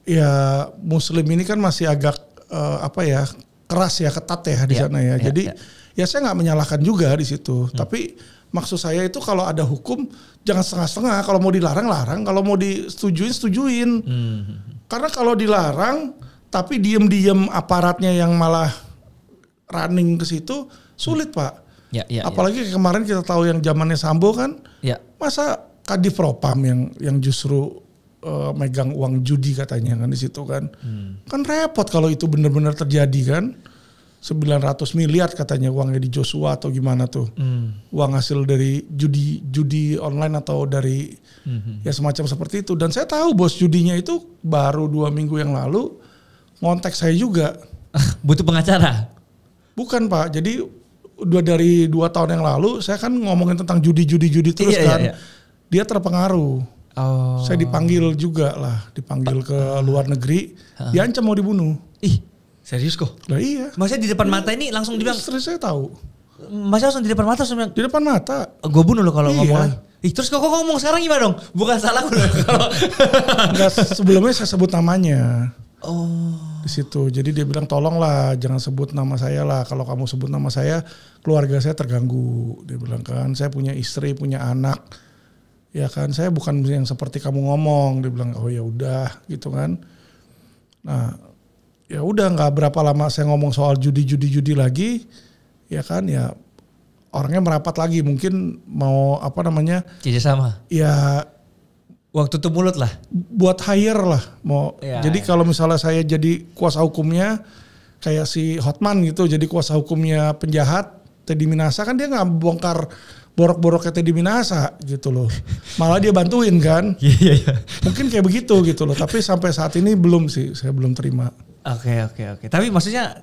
Ya Muslim ini kan masih agak keras ya, ketat ya di sana ya. Jadi ya saya nggak menyalahkan juga di situ. Tapi maksud saya itu kalau ada hukum jangan setengah-setengah. Kalau mau dilarang-larang, kalau mau disetujuin. Karena kalau dilarang tapi diem-diem aparatnya yang malah running ke situ sulit Pak. Apalagi kemarin kita tahu yang zamannya Sambo kan. Masa Kadif Propam yang justru megang uang judi katanya kan di situ kan. Kan repot kalau itu benar-benar terjadi kan. 900 miliar katanya uangnya di Joshua atau gimana tuh. Uang hasil dari judi online atau dari ya semacam seperti itu. Dan saya tahu bos judinya itu baru 2 minggu yang lalu ngontek saya juga. Butuh pengacara? Bukan Pak, jadi udah dari 2 tahun yang lalu saya kan ngomongin tentang judi terus kan. Dia terpengaruh. Saya dipanggil juga lah, dipanggil ke luar negeri, diancam mau dibunuh. Ih, serius kok? Lah iya. Maksudnya di depan mata ini langsung dibilang? Istri saya tahu. Maksudnya langsung di depan mata? Di depan mata. Gue bunuh lo kalau ngomong lagi. Terus kok ngomong sekarang gimana dong? Bukan salah gue loh. Enggak, sebelumnya saya sebut namanya. Di situ. Jadi dia bilang tolonglah jangan sebut nama saya lah. Kalau kamu sebut nama saya, keluarga saya terganggu. Dia bilang kan, saya punya istri, punya anak. Ya kan, saya bukan yang seperti kamu ngomong. Dia bilang, oh ya udah gitu kan. Nah, ya udah nggak berapa lama saya ngomong soal judi lagi, ya kan, ya orangnya merapat lagi. Mungkin mau Tidak sama. Ya waktu tutup mulut lah. Buat hire lah. Jadi kalau misalnya saya jadi kuasa hukumnya kayak si Hotman gitu, jadi kuasa hukumnya penjahat Teddy Minasa, kan dia nggak bongkar borok-boroknya Teddy Minasa gitu loh. Malah dia bantuin kan. Iya. Mungkin kayak begitu gitu loh. Tapi sampai saat ini belum sih, saya belum terima. Oke. Tapi maksudnya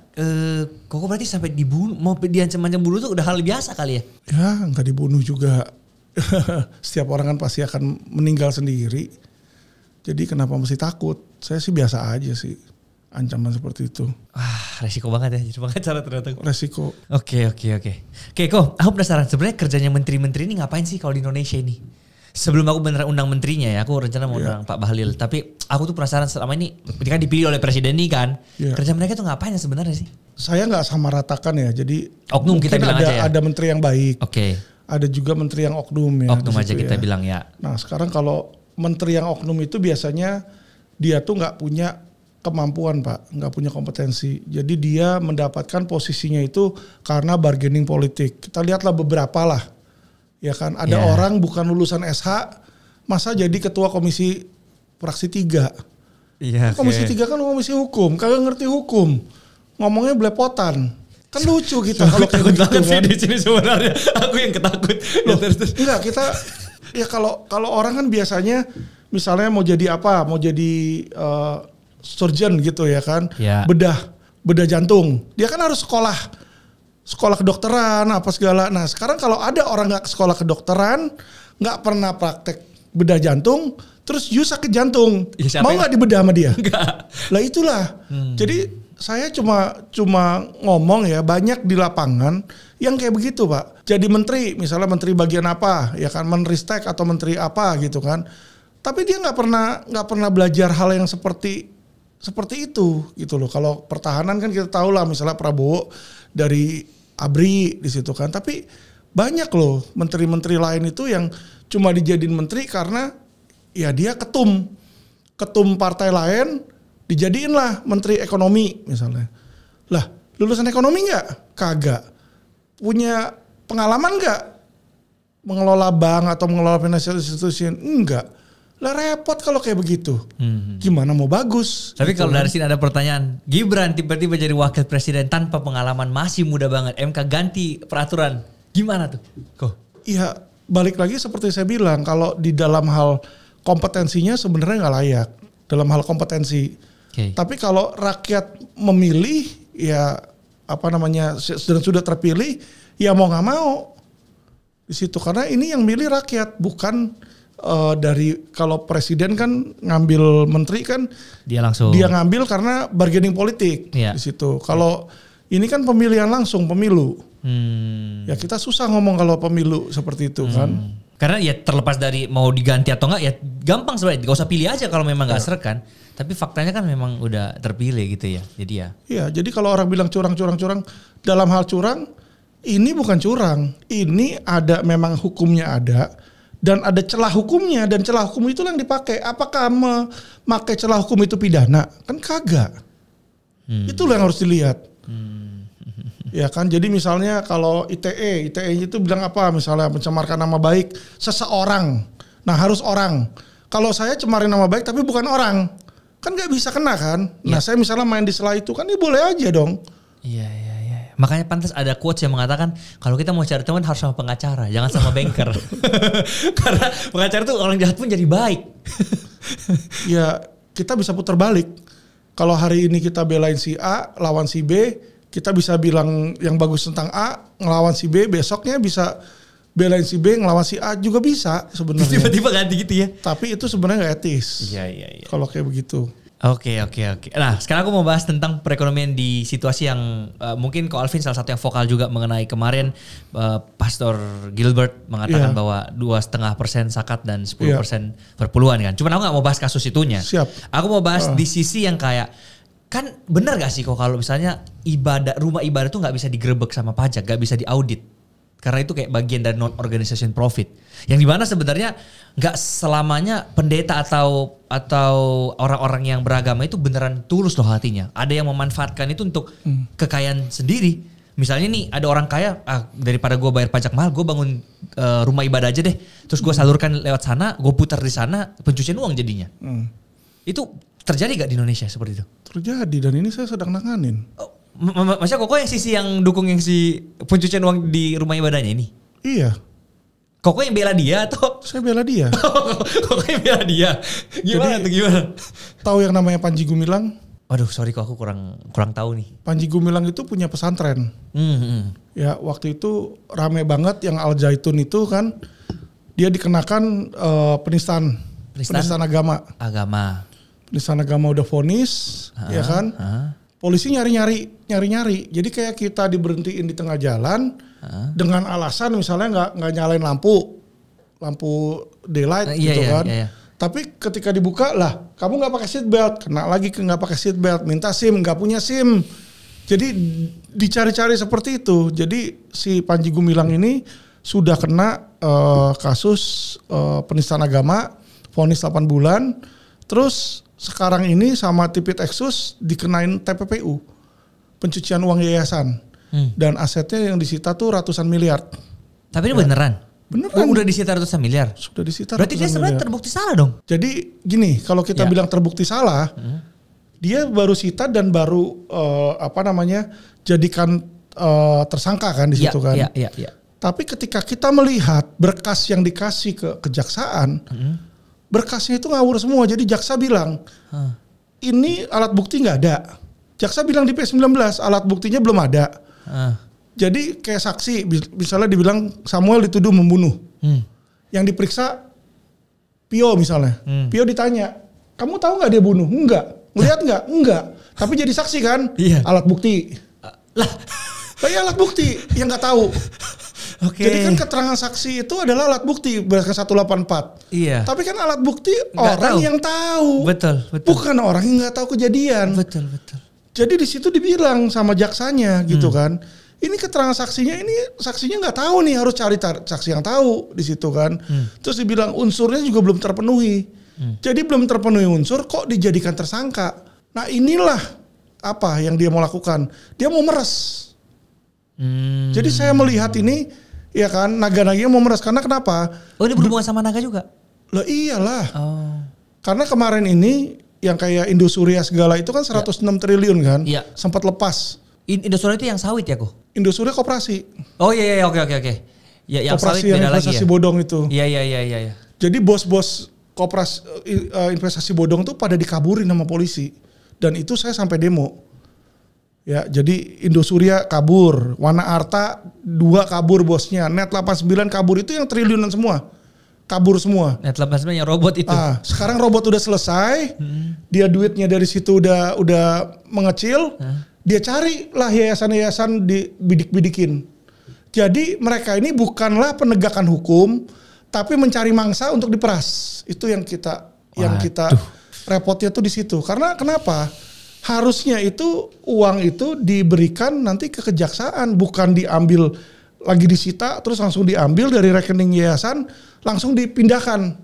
kok berarti sampai dibunuh, mau diancam-ancam bunuh tuh udah hal biasa kali ya? Ya nggak dibunuh juga. Setiap orang kan pasti akan meninggal sendiri. Jadi kenapa mesti takut? Saya sih biasa aja sih ancaman seperti itu. Resiko banget ya jadi pengacara ternyata. Resiko. Oke, kok aku penasaran sebenarnya kerjanya menteri-menteri ini ngapain sih kalau di Indonesia ini? Sebelum aku beneran undang menterinya ya, aku rencana mau undang Pak Bahlil. Tapi aku tuh penasaran selama ini ketika dipilih oleh presiden ini kan, kerja mereka tuh ngapain ya sebenarnya sih? Saya nggak sama ratakan ya, jadi oknum kita bilang aja ya. Ada menteri yang baik. Oke. Ada juga menteri yang oknum ya. Oknum aja kita bilang ya. Nah sekarang kalau menteri yang oknum itu biasanya dia tuh nggak punya kemampuan Pak, nggak punya kompetensi. Jadi dia mendapatkan posisinya itu karena bargaining politik. Kita lihatlah beberapa lah. Ya kan, ada orang bukan lulusan SH, masa jadi ketua komisi fraksi 3. Iya. Komisi 3 kan komisi hukum, kagak ngerti hukum. Ngomongnya belepotan. Kan lucu kita kalau kayak begitu kan. Sih di sini sebenarnya aku yang ketakut. Enggak, kita ya kalau orang kan biasanya misalnya mau jadi apa? Mau jadi surgeon gitu ya kan. Ya. Bedah jantung. Dia kan harus sekolah kedokteran apa segala. Nah, sekarang kalau ada orang enggak sekolah kedokteran, enggak pernah praktek bedah jantung, terus sakit jantung. Ya, mau enggak dibedah sama dia? Enggak. Lah itulah. Jadi saya cuma ngomong ya, banyak di lapangan yang kayak begitu Pak. Jadi menteri, misalnya menteri bagian apa, ya kan, Menristek atau menteri apa gitu kan. Tapi dia nggak pernah belajar hal yang seperti itu gitu loh. Kalau pertahanan kan kita tahu lah, misalnya Prabowo dari ABRI di situ kan. Tapi banyak loh menteri-menteri lain itu yang cuma dijadiin menteri karena ya dia ketum partai lain. Dijadiin lah menteri ekonomi misalnya. Lah lulusan ekonomi nggak? Kagak. Punya pengalaman nggak? Mengelola bank atau mengelola financial institution? Enggak. Lah repot kalau kayak begitu. Gimana mau bagus? Tapi gitu kalau dari sini ada pertanyaan. Gibran tiba-tiba jadi wakil presiden tanpa pengalaman, masih muda banget. MK ganti peraturan. Gimana tuh? Iya balik lagi seperti saya bilang. Kalau di dalam hal kompetensinya sebenarnya nggak layak. Dalam hal kompetensi. Tapi kalau rakyat memilih ya dan sudah terpilih ya mau nggak mau di situ, karena ini yang milih rakyat bukan dari kalau presiden kan ngambil menteri kan dia ngambil karena bargaining politik di situ. Kalau ini kan pemilihan langsung, pemilu. Ya kita susah ngomong kalau pemilu seperti itu kan. Karena ya terlepas dari mau diganti atau enggak ya gampang sebenarnya, gak usah pilih aja kalau memang gak seret kan. Tapi faktanya kan memang udah terpilih gitu ya. Jadi ya. Iya, jadi kalau orang bilang curang dalam hal curang ini bukan curang. Ini ada memang hukumnya ada. Dan ada celah hukumnya, dan celah hukum itu yang dipakai. Apakah memakai celah hukum itu pidana? Kan kagak. Itulah yang harus dilihat. Ya kan, jadi misalnya kalau ITE itu bilang apa? Misalnya mencemarkan nama baik seseorang. Nah harus orang. Kalau saya cemarin nama baik tapi bukan orang, kan nggak bisa kena kan? Nah saya misalnya main di celah itu kan, ini boleh aja dong. Iya. Makanya pantas ada quotes yang mengatakan kalau kita mau cari teman harus sama pengacara, jangan sama banker. Karena pengacara tuh orang jahat pun jadi baik. Ya kita bisa putar balik. Kalau hari ini kita belain si A lawan si B, kita bisa bilang yang bagus tentang A ngelawan si B, besoknya bisa belain si B ngelawan si A juga bisa sebenarnya. Tiba-tiba ganti gitu ya. Tapi itu sebenarnya nggak etis. Iya. Kalau kayak begitu. Oke. Nah sekarang aku mau bahas tentang perekonomian di situasi yang mungkin Ko Alvin salah satu yang vokal juga mengenai kemarin Pastor Gilbert mengatakan bahwa 2,5% zakat dan 10% perpuluhan kan. Cuman aku gak mau bahas kasus itunya. Siap. Aku mau bahas di sisi yang kayak, kan benar gak sih kok kalau misalnya rumah ibadah tuh gak bisa digerebek sama pajak, gak bisa diaudit. Karena itu kayak bagian dari non-organization profit. Yang dimana sebenarnya gak selamanya pendeta atau orang-orang yang beragama itu beneran tulus loh hatinya. Ada yang memanfaatkan itu untuk kekayaan sendiri. Misalnya nih ada orang kaya, daripada gue bayar pajak mahal, gue bangun rumah ibadah aja deh. Terus gue salurkan lewat sana, gue putar di sana, pencucian uang jadinya. Itu terjadi gak di Indonesia seperti itu? Terjadi, dan ini saya sedang nanganin. Maksudnya Koko yang sisi yang dukung yang si pencucian uang di rumah ibadahnya ini? Iya. Koko yang bela dia atau? Saya bela dia. Koko yang bela dia. Gimana? Tahu yang namanya Panji Gumilang? Waduh, sorry kok aku kurang tahu nih. Panji Gumilang itu punya pesantren. Ya waktu itu rame banget yang Al Zaitun itu kan, dia dikenakan penistaan agama. Penistaan agama udah vonis, ya kan? Polisi nyari-nyari. Jadi kayak kita diberhentiin di tengah jalan dengan alasan misalnya nggak nyalain lampu daylight gitu kan. Iya. Tapi ketika dibuka lah, kamu nggak pakai seat belt, kena lagi nggak pakai seat belt, minta SIM, nggak punya SIM. Jadi dicari-cari seperti itu. Jadi si Panji Gumilang ini sudah kena kasus penistaan agama, vonis 8 bulan, terus sekarang ini sama Tipit Exus dikenain TPPU, pencucian uang yayasan, dan asetnya yang disita tuh ratusan miliar. Tapi ini beneran? Beneran. Udah disita ratusan miliar? Sudah disita. Berarti dia sebenarnya terbukti salah dong? Jadi gini, kalau kita bilang terbukti salah, dia baru sita dan baru jadikan tersangka kan di situ kan. Iya. Tapi ketika kita melihat berkas yang dikasih ke kejaksaan, berkasnya itu ngawur semua. Jadi jaksa bilang, ini alat bukti nggak ada. Jaksa bilang di P19 alat buktinya belum ada. Jadi kayak saksi, misalnya dibilang Samuel dituduh membunuh. Yang diperiksa Pio misalnya. Pio ditanya, kamu tahu nggak dia bunuh? Enggak. Ngeliat nggak? Enggak. Tapi jadi saksi kan? Iya. Alat bukti. Alat bukti yang nggak tahu. Jadi kan keterangan saksi itu adalah alat bukti berdasarkan 184. Iya. Tapi kan alat bukti orang yang tahu. Betul. Bukan orang yang nggak tahu kejadian. Betul. Jadi di situ dibilang sama jaksanya gitu kan. Ini keterangan saksinya nggak tahu nih, harus cari saksi yang tahu di situ kan. Terus dibilang unsurnya juga belum terpenuhi. Jadi belum terpenuhi unsur kok dijadikan tersangka. Nah inilah apa yang dia mau lakukan. Dia mau meres. Jadi saya melihat ini, ya kan, naga-naganya mau meres. Karena kenapa? Oh ini berhubungan sama naga juga? Lah iyalah. Karena kemarin ini yang kayak Indosuria segala itu kan 106 triliun kan. Iya. Sempat lepas. Indosuria itu yang sawit ya kok? Indosuria koperasi. Oh iya oke. Ya, yang koperasi yang investasi bodong itu. Iya. Jadi bos-bos koperasi investasi bodong tuh pada dikaburin sama polisi. Dan itu saya sampai demo. Ya, jadi Indosuria kabur, Wana Arta 2 kabur bosnya, Net 89 kabur, itu yang triliunan semua. kabur semua. Net replacement yang robot itu. Sekarang robot udah selesai, dia duitnya dari situ udah mengecil, dia cari lah yayasan-yayasan dibidik-bidikin. Jadi mereka ini bukanlah penegakan hukum, tapi mencari mangsa untuk diperas. Itu yang kita repotnya tuh di situ. Karena kenapa? Harusnya itu uang itu diberikan nanti ke kejaksaan, bukan diambil lagi disita terus langsung diambil dari rekening yayasan langsung dipindahkan.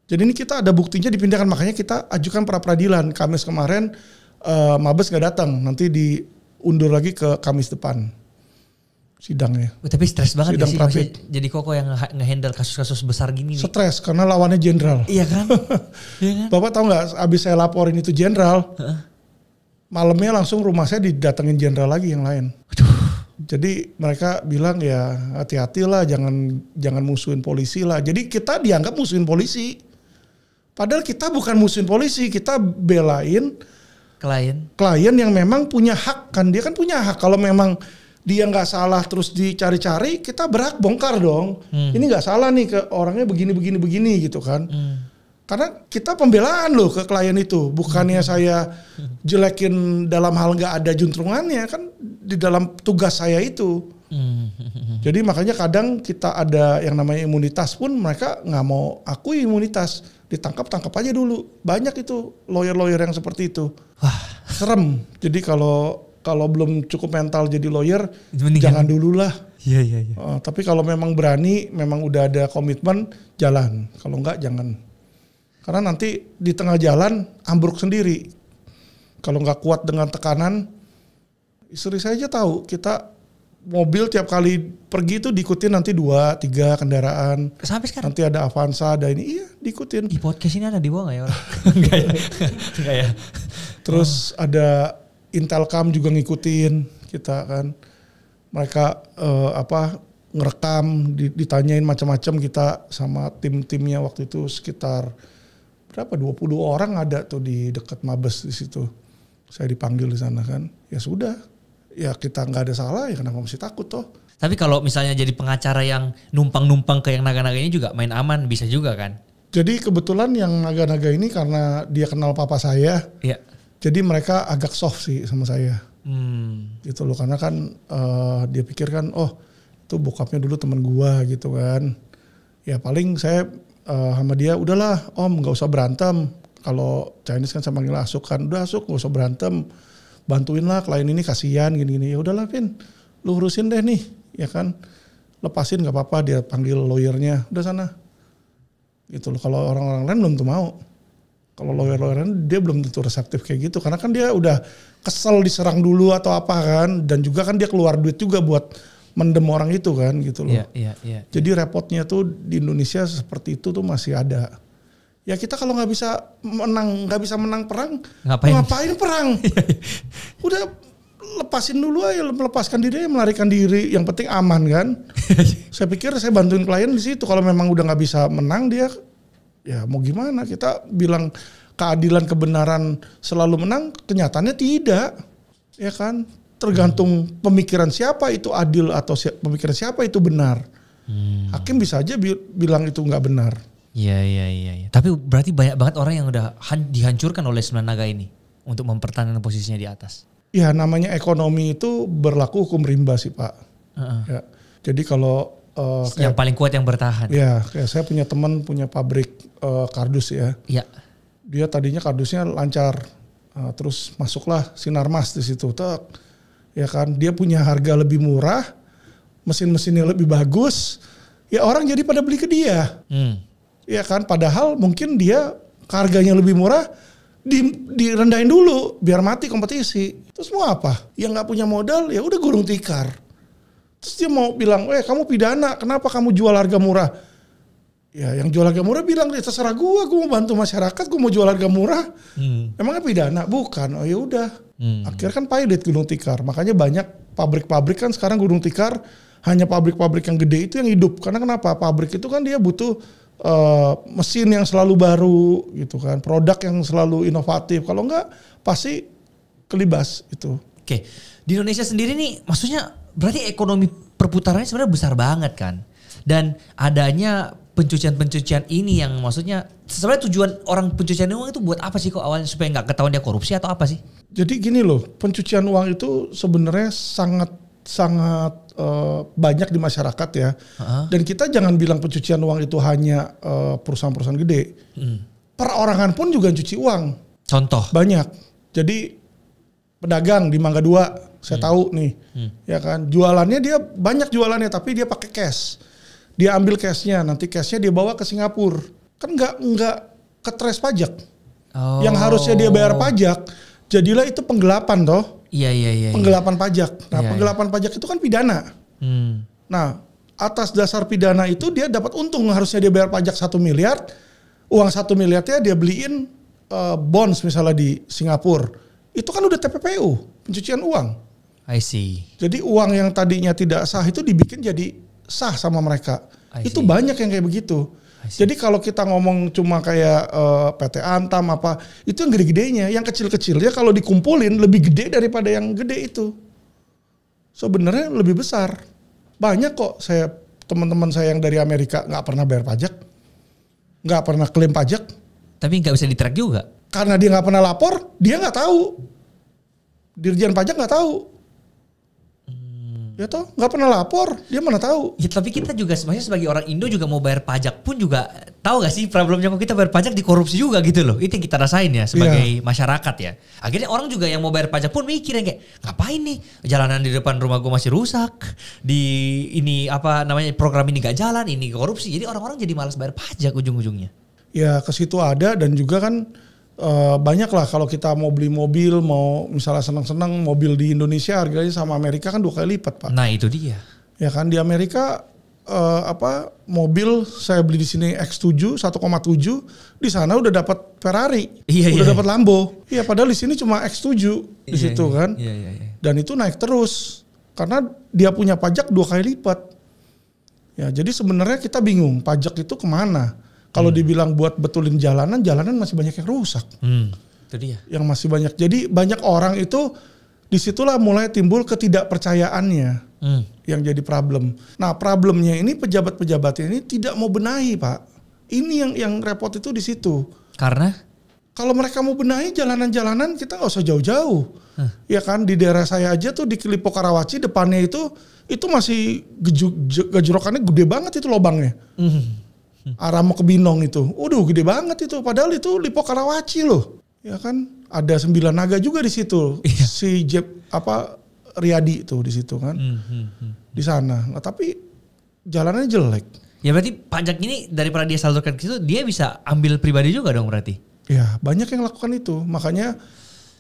Jadi ini kita ada buktinya dipindahkan, makanya kita ajukan pra peradilan. Kamis kemarin Mabes nggak datang, nanti diundur lagi ke Kamis depan sidangnya. Tapi stres banget ya sih jadi Koko yang nge-handle kasus-kasus besar gini. Stres karena lawannya jenderal. Iya kan? Bapak tahu nggak? Abis saya laporin itu jenderal, malamnya langsung rumah saya didatengin jenderal lagi yang lain. Jadi mereka bilang ya hati-hatilah, jangan musuhin polisi lah. Jadi kita dianggap musuhin polisi. Padahal kita bukan musuhin polisi, kita belain klien yang memang punya hak kan. Dia kan punya hak. Kalau memang dia nggak salah terus dicari-cari, kita berhak bongkar dong. Ini nggak salah nih, ke orangnya begini gitu kan. Karena kita pembelaan loh ke klien itu, bukannya saya jelekin dalam hal nggak ada juntrungannya, kan di dalam tugas saya itu. Jadi makanya kadang kita ada yang namanya imunitas pun mereka nggak mau akui imunitas, ditangkap aja dulu. Banyak itu lawyer yang seperti itu. Wah, serem. Jadi kalau belum cukup mental jadi lawyer, jangan dulu lah. Iya. Tapi kalau memang berani, memang udah ada komitmen, jalan. Kalau enggak, jangan. Karena nanti di tengah jalan ambruk sendiri. Kalau nggak kuat dengan tekanan, istri saya aja tahu, kita mobil tiap kali pergi itu diikutin nanti 2-3 kendaraan. Sampai sekarang? Nanti ada Avanza, ada ini, iya diikutin. Di podcast ini ada dibawa nggak ya orang? Enggak ya. Terus ada Intelcam juga ngikutin kita kan. Mereka ngerekam, ditanyain macam-macam kita sama tim-timnya waktu itu sekitar berapa 20 orang ada tuh di dekat Mabes di situ. Saya dipanggil di sana kan. Ya sudah. Ya kita nggak ada salah, ya kenapa mesti takut toh. Tapi kalau misalnya jadi pengacara yang numpang-numpang ke yang naga-naga ini juga main aman bisa juga kan? Jadi kebetulan yang naga-naga ini karena dia kenal papa saya. Iya. Jadi mereka agak soft sih sama saya. Gitu loh, karena kan dia pikir kan, oh itu bokapnya dulu teman gua gitu kan. Ya paling saya sama dia, udahlah om gak usah berantem. Kalau Chinese kan saya panggil Asuk kan, udah Asuk gak usah berantem. Bantuin lah klien ini kasihan gini-gini. Ya udahlah Vin, lu urusin deh nih, ya kan. Lepasin gak apa-apa, dia panggil lawyernya, udah sana. Gitu loh, kalau orang-orang lain belum tuh mau. Kalau lawyer-lawyernya dia belum tentu reseptif kayak gitu. Karena kan dia udah kesel diserang dulu atau apa kan. Dan juga kan dia keluar duit juga buat mendem orang itu kan gitu loh. Iya. Jadi repotnya tuh di Indonesia seperti itu tuh masih ada. Ya kita kalau nggak bisa menang perang, ngapain perang? Udah lepasin dulu aja, melepaskan diri, melarikan diri. Yang penting aman kan. Saya pikir saya bantuin klien di situ. Kalau memang udah nggak bisa menang dia, ya mau gimana? Kita bilang keadilan kebenaran selalu menang, kenyataannya tidak, ya kan? Tergantung pemikiran siapa itu adil atau pemikiran siapa itu benar. Hakim bisa aja bilang itu nggak benar. Iya. Tapi berarti banyak banget orang yang udah dihancurkan oleh Sembilan Naga ini untuk mempertahankan posisinya di atas. Ya namanya ekonomi itu berlaku hukum rimba sih Pak. Ya, jadi kalau yang paling kuat yang bertahan. Ya kayak saya punya teman punya pabrik kardus ya. Iya. Dia tadinya kardusnya lancar, terus masuklah Sinarmas di situ. Ya kan dia punya harga lebih murah, mesin-mesinnya lebih bagus. Ya orang jadi pada beli ke dia. Ya kan, padahal mungkin dia harganya lebih murah, direndahin dulu biar mati kompetisi. Terus mau apa? Yang nggak punya modal ya udah gulung tikar. Terus dia mau bilang, kamu pidana, kenapa kamu jual harga murah? Ya yang jual harga murah bilang, terserah gue mau bantu masyarakat, gue mau jual harga murah. Emangnya pidana? Bukan. Oh ya udah. Akhirnya kan pahit gulung tikar. Makanya banyak pabrik-pabrik kan sekarang gulung tikar hanya pabrik-pabrik yang gede itu yang hidup. Karena kenapa? Pabrik itu kan dia butuh mesin yang selalu baru gitu kan, produk yang selalu inovatif. Kalau enggak pasti kelibas itu. Oke, di Indonesia sendiri nih, maksudnya berarti ekonomi perputarannya sebenarnya besar banget kan, dan adanya pencucian ini yang maksudnya sebenarnya tujuan orang pencucian uang itu buat apa sih kok awalnya, supaya nggak ketahuan dia korupsi atau apa sih? Jadi gini loh, pencucian uang itu sebenarnya sangat banyak di masyarakat ya. Dan kita jangan bilang pencucian uang itu hanya perusahaan-perusahaan gede. Perorangan pun juga cuci uang. Contoh? Banyak. Jadi pedagang di Mangga 2, saya tahu nih, ya kan, jualannya dia banyak jualannya, tapi dia pakai cash. Dia ambil cashnya, nanti cashnya dia bawa ke Singapura. Kan nggak ketres pajak. Yang harusnya dia bayar pajak, jadilah itu penggelapan toh. Iya. Penggelapan pajak. Nah, penggelapan pajak itu kan pidana. Nah, atas dasar pidana itu dia dapat untung, harusnya dia bayar pajak 1 miliar. Uang 1 miliarnya dia beliin bonds misalnya di Singapura. Itu kan udah TPPU, pencucian uang. I see. Jadi uang yang tadinya tidak sah itu dibikin jadi sah sama mereka. Itu banyak yang kayak begitu. Jadi kalau kita ngomong cuma kayak PT Antam apa, itu yang gede-gedenya, yang kecil-kecilnya kalau dikumpulin lebih gede daripada yang gede itu. Sebenarnya lebih besar. Banyak kok teman-teman saya yang dari Amerika nggak pernah bayar pajak, nggak pernah klaim pajak. Tapi nggak bisa di-track juga. Karena dia nggak pernah lapor, dia nggak tahu. Dirjen pajak nggak tahu. Ya toh, nggak pernah lapor, dia mana tahu. Ya, tapi kita juga sebagai orang Indo juga mau bayar pajak pun juga tahu gak sih problemnya kok kita bayar pajak dikorupsi juga gitu loh. Itu yang kita rasain ya sebagai masyarakat ya. Akhirnya orang juga yang mau bayar pajak pun mikir kayak ngapain nih, jalanan di depan rumah gue masih rusak, di ini apa namanya program ini gak jalan, ini korupsi. Jadi orang-orang jadi malas bayar pajak ujung-ujungnya. Ya ke situ ada, dan juga kan banyak lah kalau kita mau beli mobil, mau misalnya senang-senang mobil di Indonesia harganya sama Amerika kan 2 kali lipat Pak. Nah itu dia. Ya kan di Amerika mobil saya beli di sini X7 1,7, di sana udah dapat Ferrari, udah dapat Lambo. Iya padahal di sini cuma X7 di situ kan. Dan itu naik terus karena dia punya pajak 2 kali lipat. Ya jadi sebenarnya kita bingung pajak itu kemana. Kalau dibilang buat betulin jalanan masih banyak yang rusak. Itu dia. Yang masih banyak. Jadi banyak orang itu disitulah mulai timbul ketidakpercayaannya yang jadi problem. Nah problemnya ini pejabat-pejabatnya ini tidak mau benahi Pak. Ini yang repot itu di situ. Karena? Kalau mereka mau benahi jalanan-jalanan kita nggak usah jauh-jauh. Ya kan di daerah saya aja tuh di Kelipo Karawaci depannya itu masih gejrokannya gede banget itu lobangnya. Arah mau ke Binong itu, gede banget itu. Padahal itu Lipo Karawaci loh, ya kan. Ada 9 naga juga di situ, si Riyadi itu di situ kan, di sana. Nah, tapi jalannya jelek. Ya berarti pajak ini daripada dia salurkan ke situ, dia bisa ambil pribadi juga dong berarti. Ya banyak yang lakukan itu. Makanya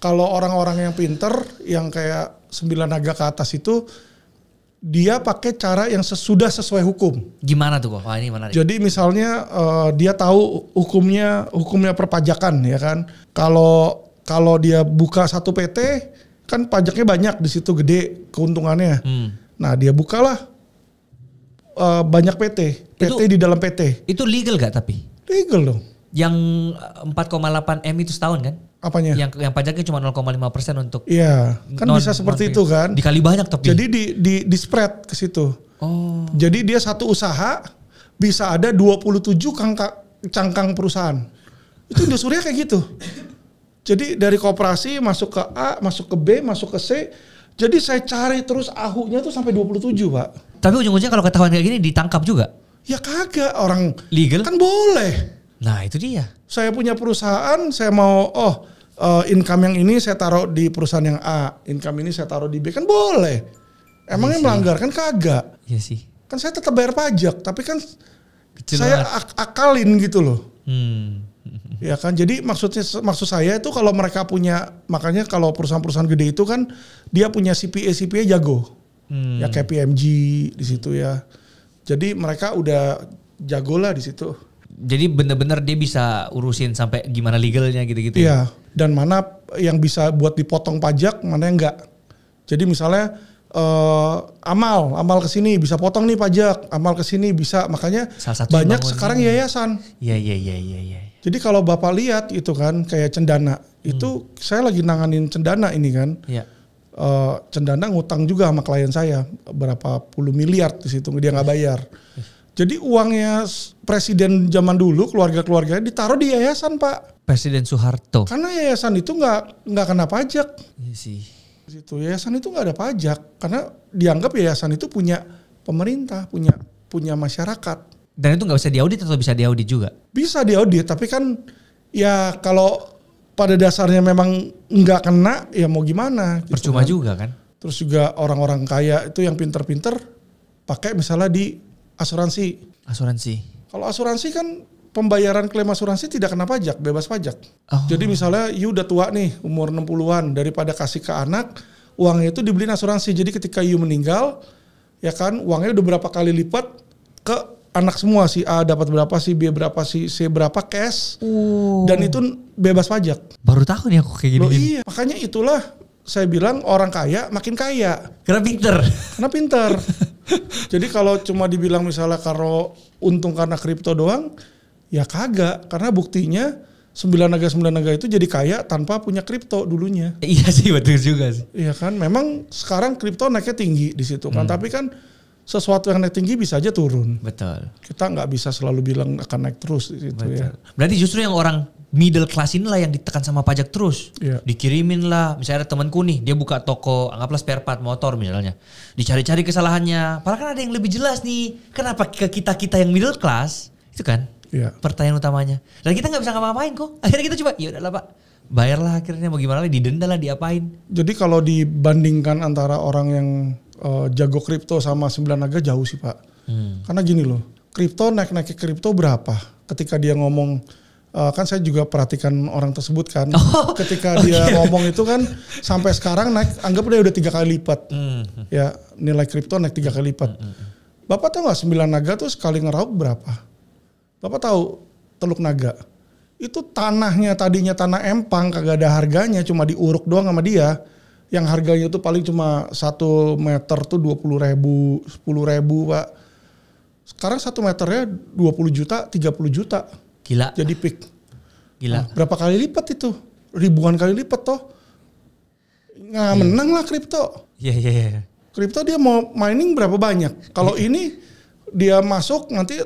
kalau orang-orang yang pinter, yang kayak 9 naga ke atas itu, dia pakai cara yang sudah sesuai hukum. Gimana tuh kok? Wah ini menarik. Jadi misalnya dia tahu hukumnya perpajakan ya kan. Kalau dia buka satu PT kan pajaknya banyak di situ gede keuntungannya. Nah dia bukalah banyak PT di dalam PT. Itu legal gak tapi? Legal dong. Yang 4,8 M itu setahun kan? Apanya? Yang pajaknya cuma 0,5% untuk. Iya, kan bisa seperti itu kan. Dikali banyak tapi. Jadi di spread ke situ. Oh. Jadi dia satu usaha bisa ada 27 cangkang perusahaan. Itu Indosuria kayak gitu. Jadi dari koperasi masuk ke A, masuk ke B, masuk ke C. Jadi saya cari terus ahunya tuh sampai 27 Pak. Tapi ujung-ujungnya kalau ketahuan kayak gini ditangkap juga? Ya kagak, orang legal kan boleh. Nah itu dia. Saya punya perusahaan, saya mau income yang ini saya taruh di perusahaan yang A, income ini saya taruh di B, kan boleh. Emangnya melanggar kan kagak? Iya sih. Kan saya tetap bayar pajak, tapi kan kecil saya akalin gitu loh. Ya kan, jadi maksud saya itu kalau mereka punya, makanya kalau perusahaan-perusahaan gede itu kan dia punya CPA jago. Ya kayak PMG di situ ya. Jadi mereka udah jago lah di situ. Jadi benar-benar dia bisa urusin sampai gimana legalnya gitu-gitu. Iya. Dan mana yang bisa buat dipotong pajak, mana yang enggak. Jadi misalnya amal kesini bisa potong nih pajak, amal kesini bisa. Makanya banyak sekarang yayasan. Iya. Jadi kalau Bapak lihat itu kan kayak Cendana, itu saya lagi nanganin Cendana ini kan. Iya. Cendana ngutang juga sama klien saya berapa puluh miliar di situ, dia nggak bayar. Jadi uangnya presiden zaman dulu, keluarga-keluarganya ditaruh di yayasan, Pak. Presiden Soeharto. Karena yayasan itu nggak kena pajak. Iya sih. Situ yayasan itu nggak ada pajak karena dianggap yayasan itu punya pemerintah, punya masyarakat. Dan itu nggak bisa diaudit atau bisa diaudit juga? Bisa diaudit, tapi kan ya kalau pada dasarnya memang nggak kena, ya mau gimana? Gitu percuma kan. Juga kan. Terus juga orang-orang kaya itu yang pinter-pinter pakai misalnya di asuransi. Asuransi. Kalau asuransi kan pembayaran klaim asuransi tidak kena pajak, bebas pajak. Oh. Jadi misalnya you udah tua nih, umur 60-an, daripada kasih ke anak, uangnya itu dibeliin asuransi. Jadi ketika you meninggal, ya kan uangnya udah berapa kali lipat ke anak semua. Si A dapat berapa, si B berapa, si C berapa cash. Dan itu bebas pajak. Baru tahu nih aku kayak gini. Loh iya, makanya itulah saya bilang orang kaya makin kaya. Karena pinter. Karena pinter. Jadi kalau cuma dibilang misalnya kalau untung karena kripto doang, ya kagak. Karena buktinya 9 naga itu jadi kaya tanpa punya kripto dulunya. Iya sih, betul juga sih. Iya kan, memang sekarang kripto naiknya tinggi di situ kan. Tapi kan sesuatu yang naik tinggi bisa aja turun. Betul. Kita nggak bisa selalu bilang akan naik terus di situ. Betul. Ya. Berarti justru yang orang middle class inilah yang ditekan sama pajak terus. Iya. Dikirimin lah, misalnya ada temanku nih, dia buka toko, anggaplah spare part motor misalnya. Dicari-cari kesalahannya. Padahal kan ada yang lebih jelas nih. Kenapa ke kita yang middle class? Itu kan pertanyaan utamanya. Dan kita nggak bisa ngapa-ngapain kok. Akhirnya kita coba, ya udahlah Pak, bayarlah akhirnya mau gimana lagi, didenda lah, diapain. Jadi kalau dibandingkan antara orang yang jago kripto sama 9 naga jauh sih Pak. Karena gini loh, kripto naik kripto berapa? Ketika dia ngomong, kan saya juga perhatikan orang tersebut kan. Ketika dia ngomong itu kan sampai sekarang naik, anggap dia udah 3 kali lipat. Ya nilai kripto naik 3 kali lipat. Bapak tahu nggak 9 naga tuh sekali ngeraup berapa? Bapak tahu Teluk Naga? Itu tanahnya tadinya tanah empang, kagak ada harganya, cuma diuruk doang sama dia. Yang harganya tuh paling cuma 1 meter tuh 20.000, 10.000 Pak. Sekarang 1 meternya 20 juta, 30 juta. Gila. Jadi peak. Gila. Nah, berapa kali lipat itu? Ribuan kali lipat toh. Nggak menang lah kripto. Iya. Kripto dia mau mining berapa banyak. Kalau ini dia masuk nanti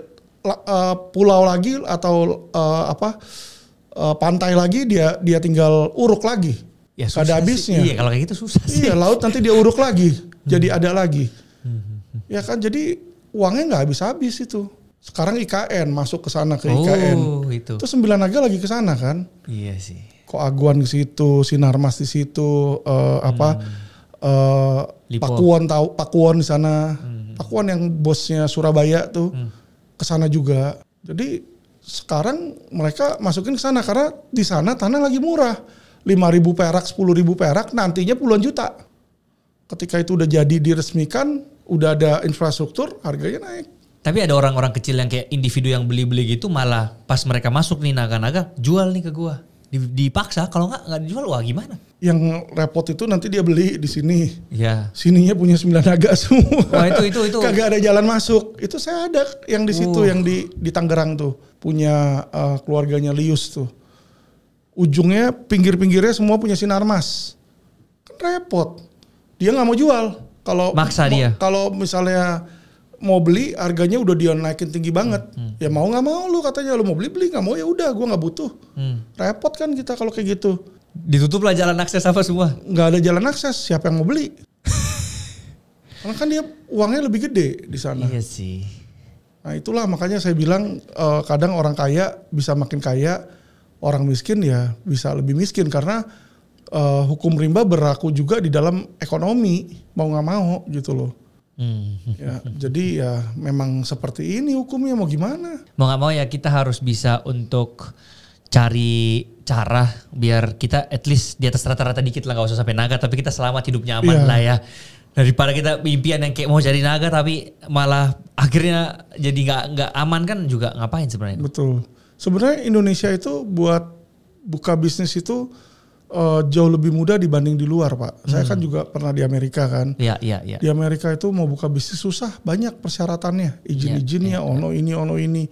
pulau lagi atau pantai lagi dia tinggal uruk lagi. Ya, gak ada habisnya. Iya, kalau kayak gitu susah sih. Iya, laut nanti dia uruk lagi, jadi ada lagi. Ya kan, jadi uangnya nggak habis-habis itu. Sekarang IKN masuk ke sana ke IKN. Itu 9 naga lagi ke sana kan? Iya sih. Koaguan ke situ, Sinarmas di situ, Pakuwon di sana. Pakuwon yang bosnya Surabaya tuh ke sana juga. Jadi sekarang mereka masukin ke sana karena di sana tanah lagi murah. 5.000 perak, 10.000 perak, nantinya puluhan juta. Ketika itu udah jadi diresmikan, udah ada infrastruktur, harganya naik. Tapi ada orang-orang kecil yang kayak individu yang beli-beli gitu, malah pas mereka masuk nih naga-naga, jual nih ke gua. Dipaksa, kalau nggak dijual, wah gimana? Yang repot itu nanti dia beli di sini. Iya. Sininya punya 9 naga semua. Wah itu. Kagak ada jalan masuk. Itu saya ada yang di situ, yang di Tangerang tuh. Punya keluarganya Lius tuh. Ujungnya pinggir-pinggirnya semua punya Sinarmas. Kan repot. Dia nggak mau jual. Maksa dia. Kalau misalnya mau beli, harganya udah dia naikin tinggi banget. Ya mau nggak mau lu katanya, lu mau beli nggak mau, ya udah gue nggak butuh. Repot kan kita kalau kayak gitu. Ditutup lah jalan akses apa semua. Nggak ada jalan akses, siapa yang mau beli? Karena kan dia uangnya lebih gede di sana. Iya sih. Nah itulah makanya saya bilang kadang orang kaya bisa makin kaya, orang miskin ya bisa lebih miskin karena hukum rimba berlaku juga di dalam ekonomi, mau nggak mau gitu loh. Ya, jadi ya memang seperti ini hukumnya, mau gimana? Mau nggak mau ya kita harus bisa untuk cari cara biar kita at least di atas rata-rata dikit lah, nggak usah sampai naga, tapi kita selamat hidupnya aman lah ya. Daripada kita impian yang kayak mau jadi naga tapi malah akhirnya jadi nggak aman kan juga ngapain sebenarnya? Betul. Sebenarnya Indonesia itu buat buka bisnis itu jauh lebih mudah dibanding di luar Pak. Saya kan juga pernah di Amerika kan. Iya. Di Amerika itu mau buka bisnis susah, banyak persyaratannya, izin-izinnya, ono ini.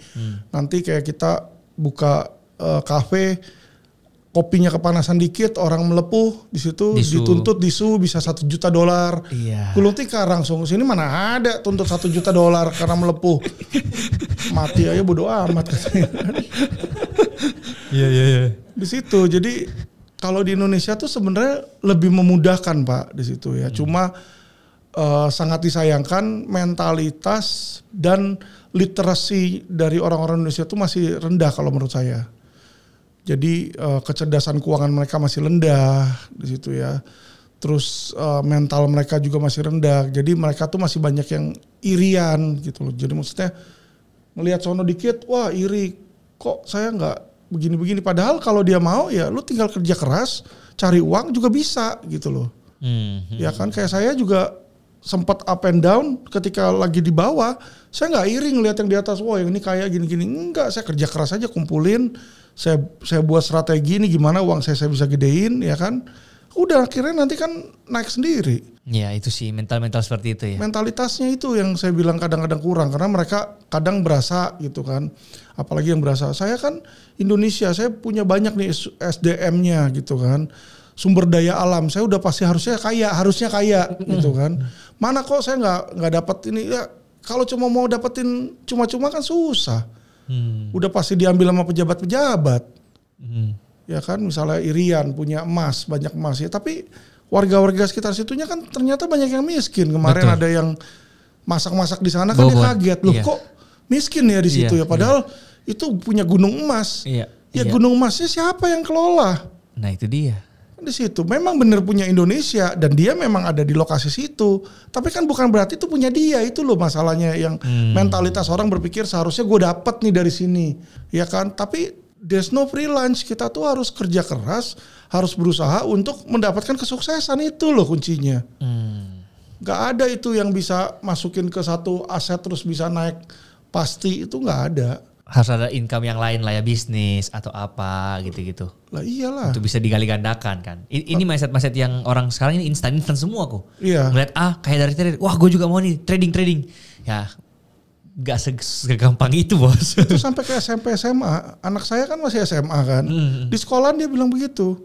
Nanti kayak kita buka kafe, kopinya kepanasan dikit, orang melepuh di situ, dituntut disu bisa $1 juta. Iya. Gulung tikar langsung sini mana ada tuntut $1 juta karena melepuh. Mati aja bodo amat katanya. Iya. Di situ. Jadi kalau di Indonesia tuh sebenarnya lebih memudahkan Pak di situ ya. Cuma sangat disayangkan mentalitas dan literasi dari orang-orang Indonesia tuh masih rendah kalau menurut saya. Jadi kecerdasan keuangan mereka masih rendah di situ ya. Terus mental mereka juga masih rendah. Jadi mereka tuh masih banyak yang irian gitu loh. Jadi maksudnya melihat sono dikit, wah iri. Kok saya nggak begini-begini. Padahal kalau dia mau ya lu tinggal kerja keras, cari uang juga bisa gitu loh. Ya kan kayak saya juga sempat up and down ketika lagi di bawah. Saya nggak iri ngelihat yang di atas, wah yang ini kayak gini-gini. Enggak, saya kerja keras aja kumpulin. Saya buat strategi ini gimana uang saya bisa gedein ya kan. Udah akhirnya nanti kan naik sendiri. Ya itu sih mental-mental seperti itu ya. Mentalitasnya itu yang saya bilang kadang-kadang kurang. Karena mereka kadang berasa gitu kan. Apalagi yang berasa. Saya kan Indonesia, saya punya banyak nih SDM-nya gitu kan. Sumber daya alam, saya udah pasti harusnya kaya gitu kan. Mana kok saya nggak dapat ini ya. Kalau cuma mau dapetin cuma-cuma kan susah. Udah pasti diambil sama pejabat-pejabat. Ya kan misalnya Irian punya emas, banyak emas ya. Tapi warga-warga sekitar situnya kan ternyata banyak yang miskin. Kemarin ada yang masak-masak di sana kan dia kaget. Loh kok miskin ya di situ ya. Padahal itu punya gunung emas. Ya gunung emasnya siapa yang kelola? Nah itu dia. Di situ memang benar punya Indonesia dan dia memang ada di lokasi situ, tapi kan bukan berarti itu punya dia. Itu loh masalahnya yang mentalitas orang berpikir seharusnya gue dapet nih dari sini ya kan, tapi there's no free lunch. Kita tuh harus kerja keras, harus berusaha untuk mendapatkan kesuksesan. Itu loh kuncinya. Gak ada itu yang bisa masukin ke satu aset terus bisa naik pasti, itu gak ada. Harus ada income yang lain lah ya, bisnis atau apa gitu-gitu. Lah iyalah. Itu bisa digali gandakan kan. Ini mindset-mindset yang orang sekarang ini instan semua kok. Iya. Ngeliat kayak dari trading, wah gue juga mau nih trading. Ya gak segampang itu bos. Itu sampai ke SMP SMA. Anak saya kan masih SMA kan. Di sekolah dia bilang begitu.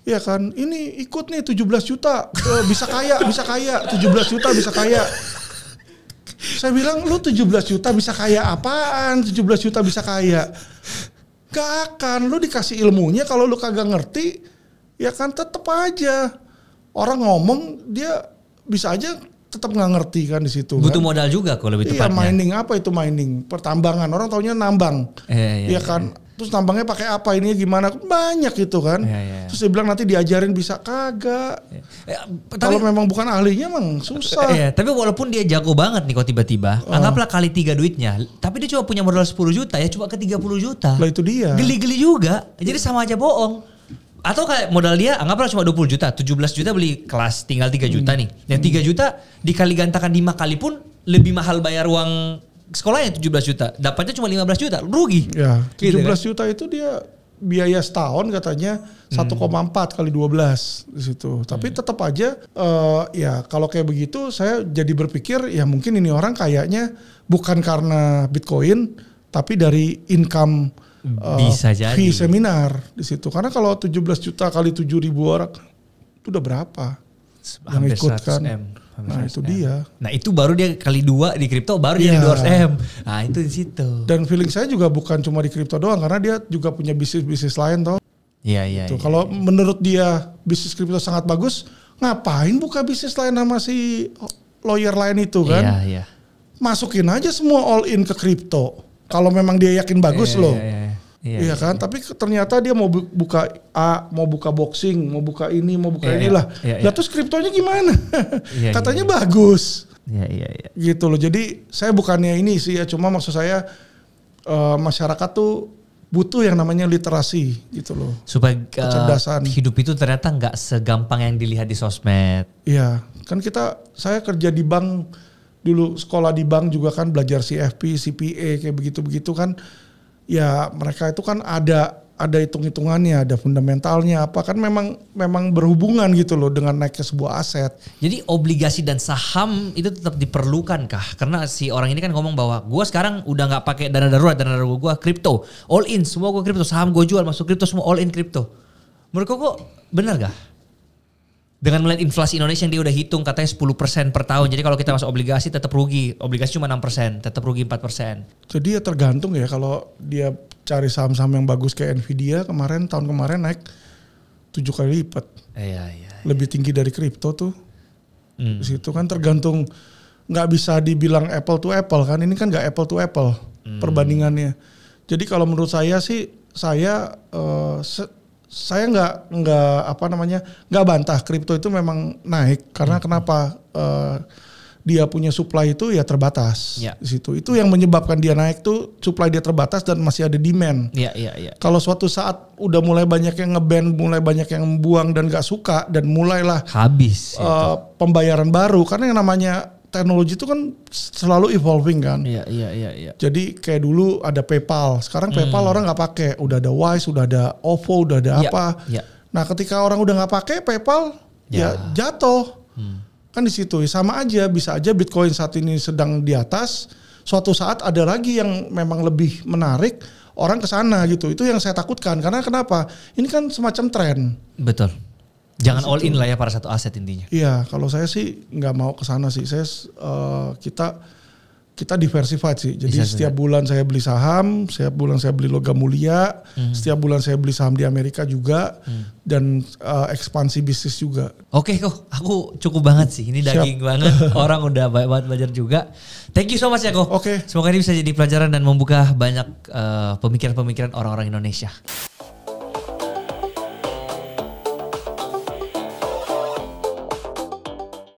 Iya kan, ini ikut nih 17 juta. Bisa kaya. 17 juta bisa kaya. Saya bilang lu 17 juta bisa kaya apaan? 17 juta bisa kaya. Gak akan, lu dikasih ilmunya kalau lu kagak ngerti ya kan tetep aja. Orang ngomong dia bisa aja tetap nggak ngerti kan di situ. Butuh kan? Modal juga kalau lebih tepatnya. Iya mining, apa itu mining? Pertambangan, orang taunya nambang. Iya kan. Terus nambangnya pakai apa, ini gimana, banyak gitu kan. Terus dia bilang nanti diajarin, bisa kagak. Kalau memang bukan ahlinya emang susah. Tapi walaupun dia jago banget nih kok tiba-tiba, anggaplah kali 3 duitnya, tapi dia cuma punya modal 10 juta ya coba ke 30 juta. Lah itu dia. Geli-geli juga, jadi sama aja bohong. Atau kayak modal dia anggaplah cuma 20 juta, 17 juta beli kelas tinggal 3 juta nih. Yang 3 juta dikali gantakan 5 kali pun lebih mahal bayar uang sekolahnya 17 juta. Dapatnya cuma 15 juta, rugi. Ya, 17 gitu kan? juta itu dia biaya setahun katanya 1,4 kali 12 di situ. Tapi tetap aja ya kalau kayak begitu saya jadi berpikir ya mungkin ini orang kayaknya bukan karena Bitcoin tapi dari income bisa jadi fee seminar di situ. Karena kalau 17 juta kali 7.000 orang itu udah berapa yang ikut kan? Nah itu dia. Nah itu baru dia kali 2 di kripto baru jadi 200M. Nah itu di situ. Dan feeling saya juga bukan cuma di kripto doang karena dia juga punya bisnis-bisnis lain toh. Iya. Kalau menurut dia bisnis kripto sangat bagus, ngapain buka bisnis lain sama si lawyer lain itu kan? Iya. Masukin aja semua all in ke kripto. Kalau memang dia yakin bagus loh. Iya kan, tapi ternyata dia mau buka mau buka boxing, mau buka ini, mau buka inilah. Lah terus kriptonya gimana? Katanya bagus. Iya. Gitu loh. Jadi saya bukannya ini sih ya, cuma maksud saya masyarakat tuh butuh yang namanya literasi gitu loh. Supaya kecerdasan hidup itu ternyata nggak segampang yang dilihat di sosmed. Iya, kan saya kerja di bank dulu, sekolah di bank juga kan belajar CFP, CPA kayak begitu-begitu kan. Ya mereka itu kan ada hitung-hitungannya, ada fundamentalnya apa kan memang berhubungan gitu loh dengan naiknya sebuah aset. Jadi obligasi dan saham itu tetap diperlukan kah? Karena si orang ini kan ngomong bahwa gue sekarang udah nggak pakai dana darurat gue kripto, all in semua gue kripto, saham gue jual masuk kripto semua all in kripto. Menurut kok benar gak? Dengan melihat inflasi Indonesia yang dia udah hitung katanya 10% per tahun. Jadi kalau kita masuk obligasi tetap rugi. Obligasi cuma 6%, tetap rugi 4%. Jadi ya tergantung ya, kalau dia cari saham-saham yang bagus kayak Nvidia tahun kemarin naik 7 kali lipat. Iya. Lebih tinggi dari kripto tuh. Di situ kan tergantung, nggak bisa dibilang apple to apple kan. Ini kan nggak apple to apple perbandingannya. Jadi kalau menurut saya sih, saya nggak bantah kripto itu memang naik karena kenapa, dia punya supply itu ya terbatas di situ. Itu yang menyebabkan dia naik tuh, supply dia terbatas dan masih ada demand. Iya. Kalau suatu saat udah mulai banyak yang nge-ban, mulai banyak yang membuang dan nggak suka, dan mulailah habis pembayaran baru, karena yang namanya teknologi itu kan selalu evolving kan. Iya. Jadi kayak dulu ada PayPal, sekarang PayPal orang nggak pakai, udah ada Wise, udah ada OVO, udah ada apa. Nah ketika orang udah nggak pakai PayPal, ya jatuh. Kan di situ sama aja, bisa aja Bitcoin saat ini sedang di atas, suatu saat ada lagi yang memang lebih menarik orang ke sana gitu. Itu yang saya takutkan, karena kenapa? Ini kan semacam tren. Betul. Jangan all in lah ya pada satu aset intinya. Iya, kalau saya sih nggak mau ke sana sih. Saya kita diversified sih. Jadi setiap bulan saya beli saham, setiap bulan saya beli logam mulia, setiap bulan saya beli saham di Amerika juga, dan ekspansi bisnis juga. Oke kok, aku cukup banget sih. Ini daging banget. Orang udah banyak banget belajar juga. Thank you so much ya kok. Oke. Semoga ini bisa jadi pelajaran dan membuka banyak pemikiran-pemikiran orang-orang Indonesia.